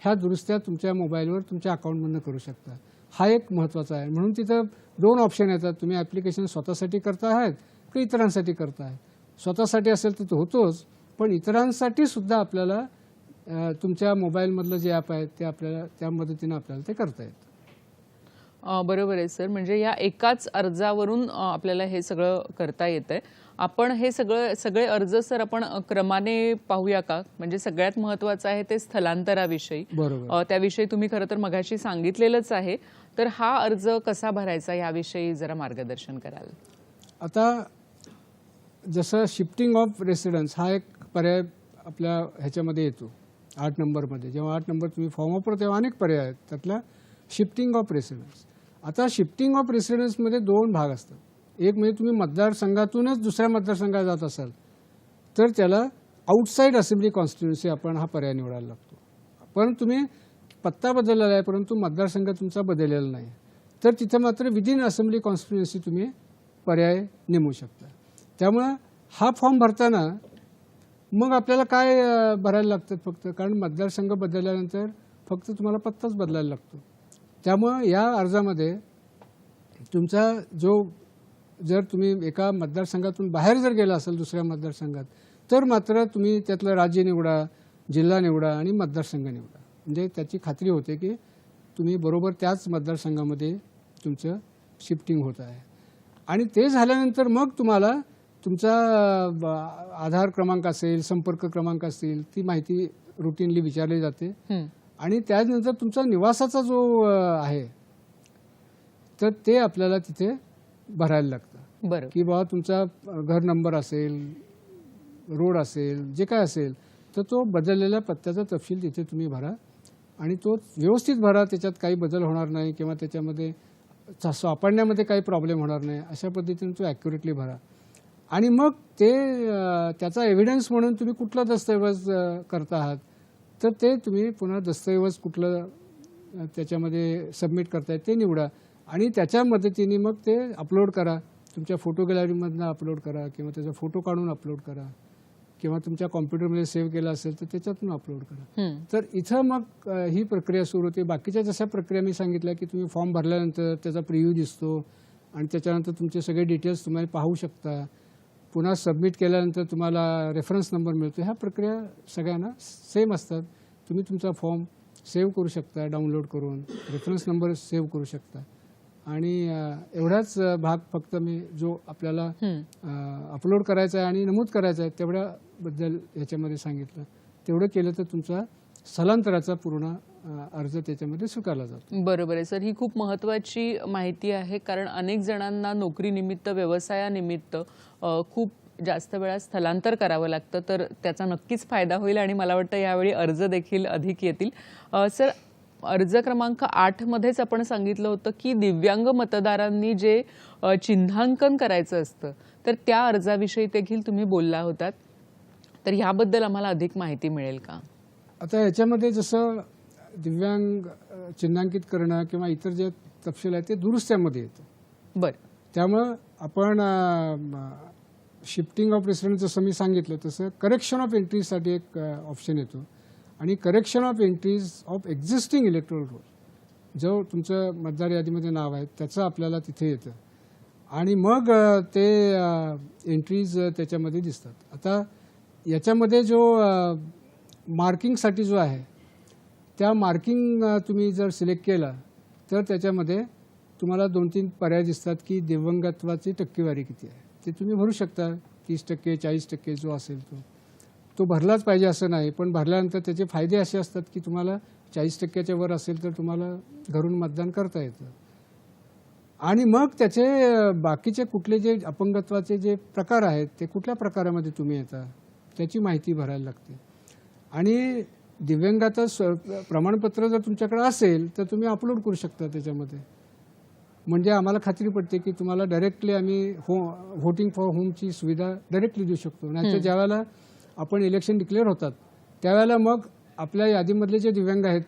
ह्या दुरुस्त्या तुमच्या मोबाईलवर तुमच्या अकाउंटमधनं करू शकता. हा एक महत्त्वाचा आहे. म्हणून तिथं 2 ऑप्शन येतात. तुम्ही ॲप्लिकेशन स्वतःसाठी करता आहात की इतरांसाठी करता आहात. स्वतःसाठी असेल तर तो होतोच, पण इतरांसाठी सुद्धा आपल्याला तुमच्या मोबाईलमधलं जे ॲप आहे ते आपल्याला त्या मदतीनं आपल्याला ते करता येतं. बरोबर आहे सर. म्हणजे या एकाच अर्जावरून आपल्याला हे सगळं करता येतंय. आपण हे सगळे अर्ज सर आपण क्रमाने पाहूया का? म्हणजे सगळ्यात महत्त्वाचं आहे ते स्थलांतराविषयी. बरोबर. त्याविषयी तुम्ही खरं तर मगाशी सांगितलेलंच आहे. तर हा अर्ज कसा भरायचा याविषयी जरा मार्गदर्शन कराल? आता जसं शिफ्टिंग ऑफ रेसिडन्स हा एक पर्याय आपल्या ह्याच्यामध्ये येतो 8 नंबरमध्ये. जेव्हा 8 नंबर तुम्ही फॉर्म वापरता तेव्हा अनेक पर्याय आहेत. त्यातला शिफ्टिंग ऑफ रेसिडन्स. आता शिफ्टिंग ऑफ रेसिडन्समध्ये 2 भाग असतात. एक म्हणजे तुम्ही मतदारसंघातूनच दुसऱ्या मतदारसंघात जात असाल तर त्याला आउटसाईड असेंब्ली कॉन्स्टिट्युन्सी आपण हा पर्याय निवडायला लागतो. पण तुम्ही पत्ता बदललेला आहे परंतु मतदारसंघ तुमचा बदललेला नाही तर तिथं मात्र विदिन असेंब्ली कॉन्स्टिट्युन्सी तुम्ही पर्याय नेमू शकता. त्यामुळं हा फॉर्म भरताना मग आपल्याला काय भरायला लागतात फक्त, कारण मतदारसंघ बदलल्यानंतर फक्त तुम्हाला पत्ताच बदलायला लागतो. त्यामुळं या अर्जामध्ये तुमचा जर तुम्ही एका मतदारसंघातून बाहेर जर गेला असाल दुसऱ्या मतदारसंघात तर मात्र तुम्ही त्यातलं राज्य निवडा, जिल्हा निवडा आणि मतदारसंघ निवडा. म्हणजे त्याची खात्री होते की तुम्ही बरोबर त्याच मतदारसंघामध्ये तुमचं शिफ्टिंग होत आहे. आणि ते झाल्यानंतर मग तुम्हाला तुमचा आधार क्रमांक असेल, संपर्क क्रमांक असतील, ती माहिती रुटीनली विचारली जाते. आणि त्यानंतर तुमचा निवासाचा जो आहे तर ते आपल्याला तिथे भरायला लागतं. बरं. की बाबा तुमचा घर नंबर असेल, रोड असेल, जे काय असेल तर तो बदललेल्या पत्त्याचा तपशील तिथे तुम्ही भरा आणि तो व्यवस्थित भरा. त्याच्यात काही बदल होणार नाही किंवा त्याच्यामध्ये सापडण्यामध्ये काही प्रॉब्लेम होणार नाही अशा पद्धतीने तो ॲक्युरेटली भरा. आणि मग ते त्याचा एव्हिडन्स म्हणून तुम्ही कुठला दस्तऐवज करता आहात तर ते तुम्ही पुन्हा दस्तऐवज कुठलं त्याच्यामध्ये सबमिट करताय ते निवडा आणि त्याच्या मदतीने मग ते अपलोड करा. तुमच्या फोटो गॅलरीमधनं अपलोड करा किंवा त्याचा फोटो काढून अपलोड करा किंवा तुमच्या कॉम्प्युटरमध्ये सेव्ह केला असेल तर त्याच्यातून अपलोड करा. तर इथं मग ही प्रक्रिया सुरू होते. बाकीच्या जशा प्रक्रिया मी सांगितल्या की तुम्ही फॉर्म भरल्यानंतर त्याचा प्रिव्ह्यू दिसतो आणि त्याच्यानंतर तुमचे सगळे डिटेल्स तुम्ही पाहू शकता. पुन्हा सबमिट केल्यानंतर तुम्हाला रेफरन्स नंबर मिळतो. ह्या प्रक्रिया सगळ्यांना सेम असतात. तुम्ही तुमचा फॉर्म सेव्ह करू शकता डाउनलोड करून, रेफरन्स नंबर सेव्ह करू शकता आणि एवढाच भाग फक्त मी जो आपल्याला अपलोड करायचा आहे आणि नमूद करायचा आहे तेवढ्याबद्दल ह्याच्यामध्ये सांगितलं. तेवढं केलं तर तुमचा स्थलांतराचा पूर्ण अर्ज त्याच्यामध्ये स्वीकारला जातो. बरोबर आहे सर. ही खूप महत्त्वाची माहिती आहे कारण अनेक जणांना नोकरीनिमित्त, व्यवसायानिमित्त खूप जास्त वेळा स्थलांतर करावं लागतं तर त्याचा नक्कीच फायदा होईल आणि मला वाटतं यावेळी अर्ज देखील अधिक येतील. सर, अर्ज क्रमांक 8 मध्येच आपण सांगितलं होतं की दिव्यांग मतदारांनी जे चिन्हांकन करायचं असतं तर त्या अर्जाविषयी देखील तुम्ही बोलला होतात. तर ह्याबद्दल आम्हाला अधिक माहिती मिळेल का? आता याच्यामध्ये जसं दिव्यांग चिन्हांकित करणं किंवा इतर जे तपशील आहे ते दुरुस्त्यामध्ये येतं. बरं. त्यामुळं आपण शिफ्टिंग ऑफ रेसिडेन्स जसं मी सांगितलं तसं करेक्शन ऑफ एंट्रीजसाठी एक ऑप्शन येतो आणि correction of entries of existing electoral roll जो तुमचं मतदार यादीमध्ये नाव आहे त्याचं आपल्याला तिथे येतं आणि मग ते एंट्रीज त्याच्यामध्ये दिसतात. आता याच्यामध्ये जो मार्किंगसाठी जो आहे त्या मार्किंग तुम्ही जर सिलेक्ट केला तर त्याच्यामध्ये तुम्हाला 2-3 पर्याय दिसतात की दिव्यांगत्वाची टक्केवारी किती आहे ते तुम्ही भरू शकता. 30%, 40% जो असेल तो भरलाच पाहिजे असं नाही, पण भरल्यानंतर त्याचे फायदे असे असतात की तुम्हाला 40%च्या वर असेल तर तुम्हाला घरून मतदान करता येतं. आणि मग त्याचे बाकीचे कुठले जे अपंगत्वाचे जे प्रकार आहेत ते कुठल्या प्रकारामध्ये तुम्ही येता त्याची माहिती भरायला लागते. आणि दिव्यांगाचं प्रमाणपत्र जर तुमच्याकडे असेल तर तुम्ही अपलोड करू शकता त्याच्यामध्ये. म्हणजे आम्हाला खात्री पडते की तुम्हाला डायरेक्टली आम्ही व्होटिंग फॉर होमची सुविधा डायरेक्टली देऊ शकतो. नाहीतर ज्यावेळेला आपण इलेक्शन डिक्लेअर होतात त्यावेळेला मग आपल्या यादीमधले जे दिव्यांग आहेत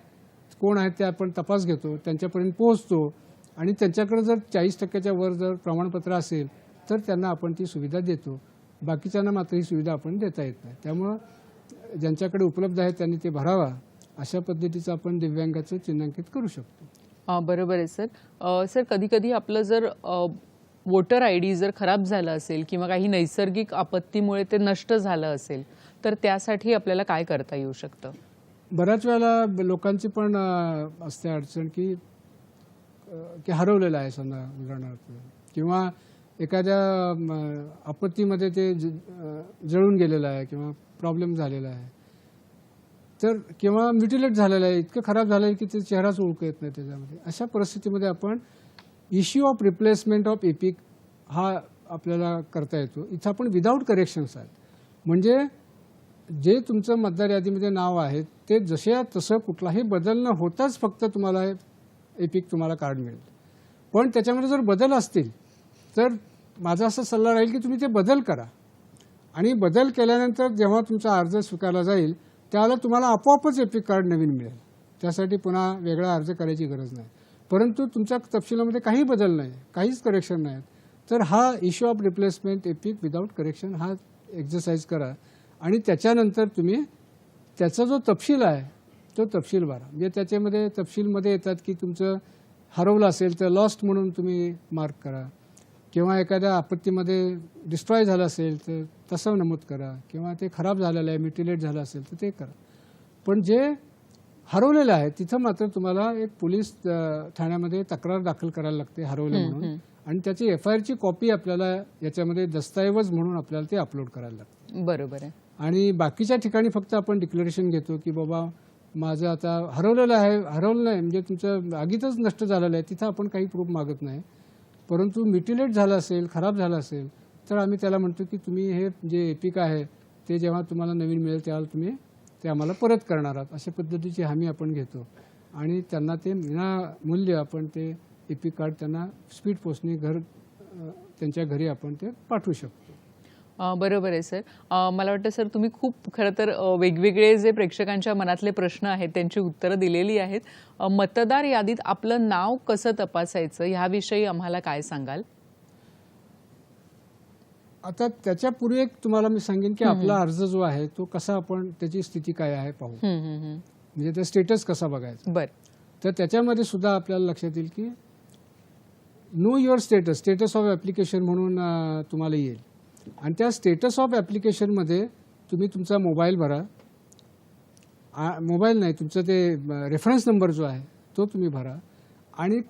कोण आहेत ते आपण तपास घेतो, त्यांच्यापर्यंत पोहोचतो आणि त्यांच्याकडे जर 40% वर जर प्रमाणपत्र असेल तर त्यांना आपण ती सुविधा देतो. बाकीच्यांना मात्र ही सुविधा आपण देता येत नाही. त्यामुळं ज्यांच्याकडे उपलब्ध आहे त्यांनी ते भरावा. अशा पद्धतीचं आपण दिव्यांगाचं चिन्हांकित करू शकतो. बरोबर आहे सर. सर कधी कधी आपलं जर वोटर आय डी जर खराब झालं असेल किंवा काही नैसर्गिक आपत्तीमुळे ते नष्ट झालं असेल तर त्यासाठी आपल्याला काय करता येऊ शकतं? बऱ्याच वेळेला लोकांची पण असते अडचण की हरवलेलं आहे समजा उदाहरणार्थ, किंवा एखाद्या आपत्तीमध्ये ते जळून गेलेलं आहे किंवा प्रॉब्लेम झालेला आहे तर, किंवा म्युटिलेट झालेलं आहे, इतकं खराब झालं आहे की ते चेहराच ओळखू येत नाही त्याच्यामध्ये. अशा परिस्थितीमध्ये आपण issue of replacement of epic हा आपल्याला करता येतो. इथं आपण विदाऊट करेक्शन्स आहेत. म्हणजे जे तुमचं मतदार यादीमध्ये नाव आहे ते जसे तसं कुठलाही बदल न होताच फक्त तुम्हाला एपिक तुम्हाला कार्ड मिळेल. पण त्याच्यामध्ये जर बदल असतील तर माझा असा सल्ला राहील की तुम्ही ते बदल करा. आणि बदल केल्यानंतर जेव्हा तुमचा अर्ज स्वीकारला जाईल त्यावेळेला तुम्हाला आपोआपच एपिक कार्ड नवीन मिळेल. त्यासाठी पुन्हा वेगळा अर्ज करायची गरज नाही. परंतु तुमच्या तपशिलामध्ये काही बदल नाही, काहीच करेक्शन नाही, तर हा issue of replacement epic without correction हा एक्झरसाइज करा. आणि त्याच्यानंतर तुम्ही त्याचा जो तपशील आहे तो तपशील भरा. म्हणजे त्याच्यामध्ये तपशीलमध्ये येतात की तुमचं हरवलं असेल तर लॉस्ट म्हणून तुम्ही मार्क करा, किंवा एखाद्या आपत्तीमध्ये डिस्ट्रॉय झालं असेल तर तसं नमूद करा, किंवा ते खराब झालेलं आहे म्युटिलेट झालं असेल तर ते करा. पण जे हरवलेलं आहे तिथं मात्र तुम्हाला एक पोलीस ठाण्यामध्ये तक्रार दाखल करायला लागते हरवलं म्हणून, आणि त्याची FIR ची कॉपी आपल्याला याच्यामध्ये दस्तऐवज म्हणून आपल्याला ते अपलोड करायला लागते. बरोबर आहे. आणि बाकीच्या ठिकाणी फक्त आपण डिक्लेरेशन घेतो की बाबा माझं आता हरवलेलं आहे, हरवलं नाही म्हणजे तुमचं आगीतच नष्ट झालेलं आहे, तिथं आपण काही प्रूफ मागत नाही. परंतु म्युटिलेट झालं असेल, खराब झालं असेल तर आम्ही त्याला म्हणतो की तुम्ही हे जे एपिक आहे ते जेव्हा तुम्हाला नवीन मिळेल त्यावेळेला तुम्ही ते आम्हाला परत करणार आहात, अशा पद्धतीची हमी आपण घेतो. आणि त्यांना ते विनामूल्य आपण ते एपिक कार्ड त्यांना स्पीड पोस्टने त्यांच्या घरी आपण ते पाठवू शकतो. बरोबर आहे सर. मला वाटतं सर तुम्ही खूप खरं तर वेगवेगळे जे प्रेक्षकांच्या मनातले प्रश्न आहेत त्यांची उत्तरं दिलेली आहेत. मतदार यादीत आपलं नाव कसं तपासायचं ह्याविषयी आम्हाला काय सांगाल? आता त्याच्यापूर्वी एक तुम्हाला मी सांगेन की आपला अर्ज जो आहे तो कसा आपण त्याची स्थिती काय आहे पाहू, म्हणजे त्या स्टेटस कसा बघायचा. बरं. तर त्याच्यामध्ये सुद्धा आपल्याला लक्षात येईल की know your status of application म्हणून तुम्हाला येईल. आणि त्या स्टेटस ऑफ ॲप्लिकेशनमध्ये तुम्ही तुमचा मोबाईल भरा, मोबाईल नाही तुमचं ते रेफरन्स नंबर जो आहे तो तुम्ही भरा, आणि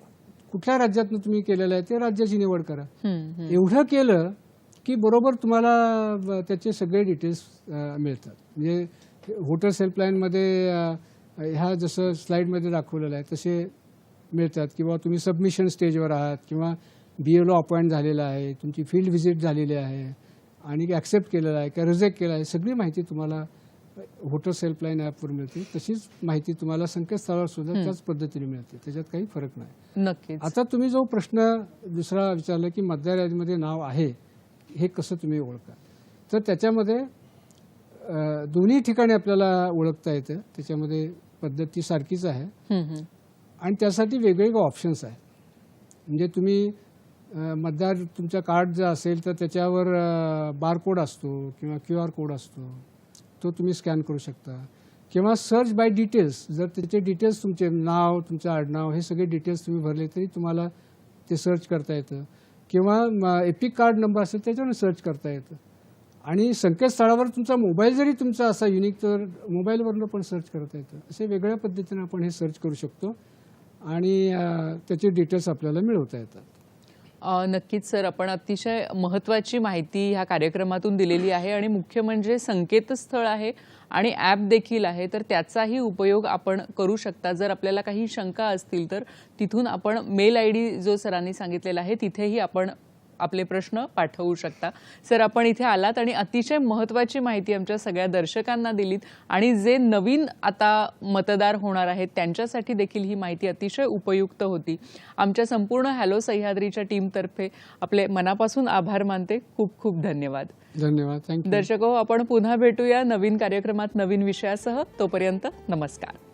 कुठल्या राज्यातनं तुम्ही केलेलं आहे ते राज्याची निवड करा. एवढं केलं की बरोबर तुम्हाला त्याचे सगळे डिटेल्स मिळतात. म्हणजे व्होटर्स हेल्पलाईनमध्ये ह्या जसं स्लाईडमध्ये दाखवलेलं आहे तसे मिळतात, किंवा तुम्ही सबमिशन स्टेजवर आहात किंवा BLO अपॉइंट झालेला आहे, तुमची फील्ड व्हिजिट झालेली आहे आणि ॲक्सेप्ट केलेलं आहे का रिजेक्ट केलं आहे, सगळी माहिती तुम्हाला व्होटर्स हेल्पलाईन ॲपवर मिळते. तशीच माहिती तुम्हाला संकेतस्थळावर सुद्धा त्याच पद्धतीने मिळते, त्याच्यात काही फरक नाही. नक्कीच. आता तुम्ही जो प्रश्न दुसरा विचारला की मतदार यादीमध्ये नाव आहे हे कसं तुम्ही ओळखा, तर त्याच्यामध्ये दोन्ही ठिकाणी आपल्याला ओळखता येतं. त्याच्यामध्ये पद्धती सारखीच आहे आणि त्यासाठी वेगवेगळे ऑप्शन्स आहेत. म्हणजे तुम्ही मतदार तुमचा कार्ड जर असेल तर त्याच्यावर बारकोड असतो किंवा QR कोड असतो, तो तुम्ही स्कॅन करू शकता. किंवा सर्च बाय डिटेल्स, जर त्याचे डिटेल्स तुमचे नाव तुमचं आडनाव हे सगळे डिटेल्स तुम्ही भरले तरी तुम्हाला ते सर्च करता येतं. किंवा एपिक कार्ड नंबर असेल त्याच्यावर सर्च करता येतं. आणि संकेतस्थळावर तुमचा मोबाईल जरी तुमचा असा युनिक तर मोबाईलवरनं पण सर्च करता येतं. असे वेगळ्या पद्धतीने आपण हे सर्च करू शकतो आणि त्याचे डिटेल्स आपल्याला मिळवता येतात. नक्कीच सर, आपण अतिशय महत्त्वाची माहिती ह्या कार्यक्रमातून दिलेली आहे आणि मुख्य म्हणजे संकेतस्थळ आहे आणि ॲप देखील आहे, तर त्याचाही उपयोग आपण करू शकता. जर आपल्याला काही शंका असतील तर तिथून आपण मेल ID जो सरांनी सांगितलेला आहे तिथेही आपण आपले प्रश्न पाठवू शकता. सर, आपण इथे आलात आणि अतिशय महत्त्वाची माहिती आमच्या सगळ्या दर्शकांना दिलीत आणि जे नवीन आता मतदार होणार आहेत त्यांच्यासाठी देखील ही माहिती अतिशय उपयुक्त होती. आमच्या संपूर्ण हॅलो सह्याद्रीच्या टीमतर्फे आपले मनापासून आभार मानते. खूप खूप धन्यवाद. धन्यवाद. थँक्यू. दर्शको, आपण पुन्हा भेटूया नवीन कार्यक्रमात नवीन विषयासह. तोपर्यंत नमस्कार.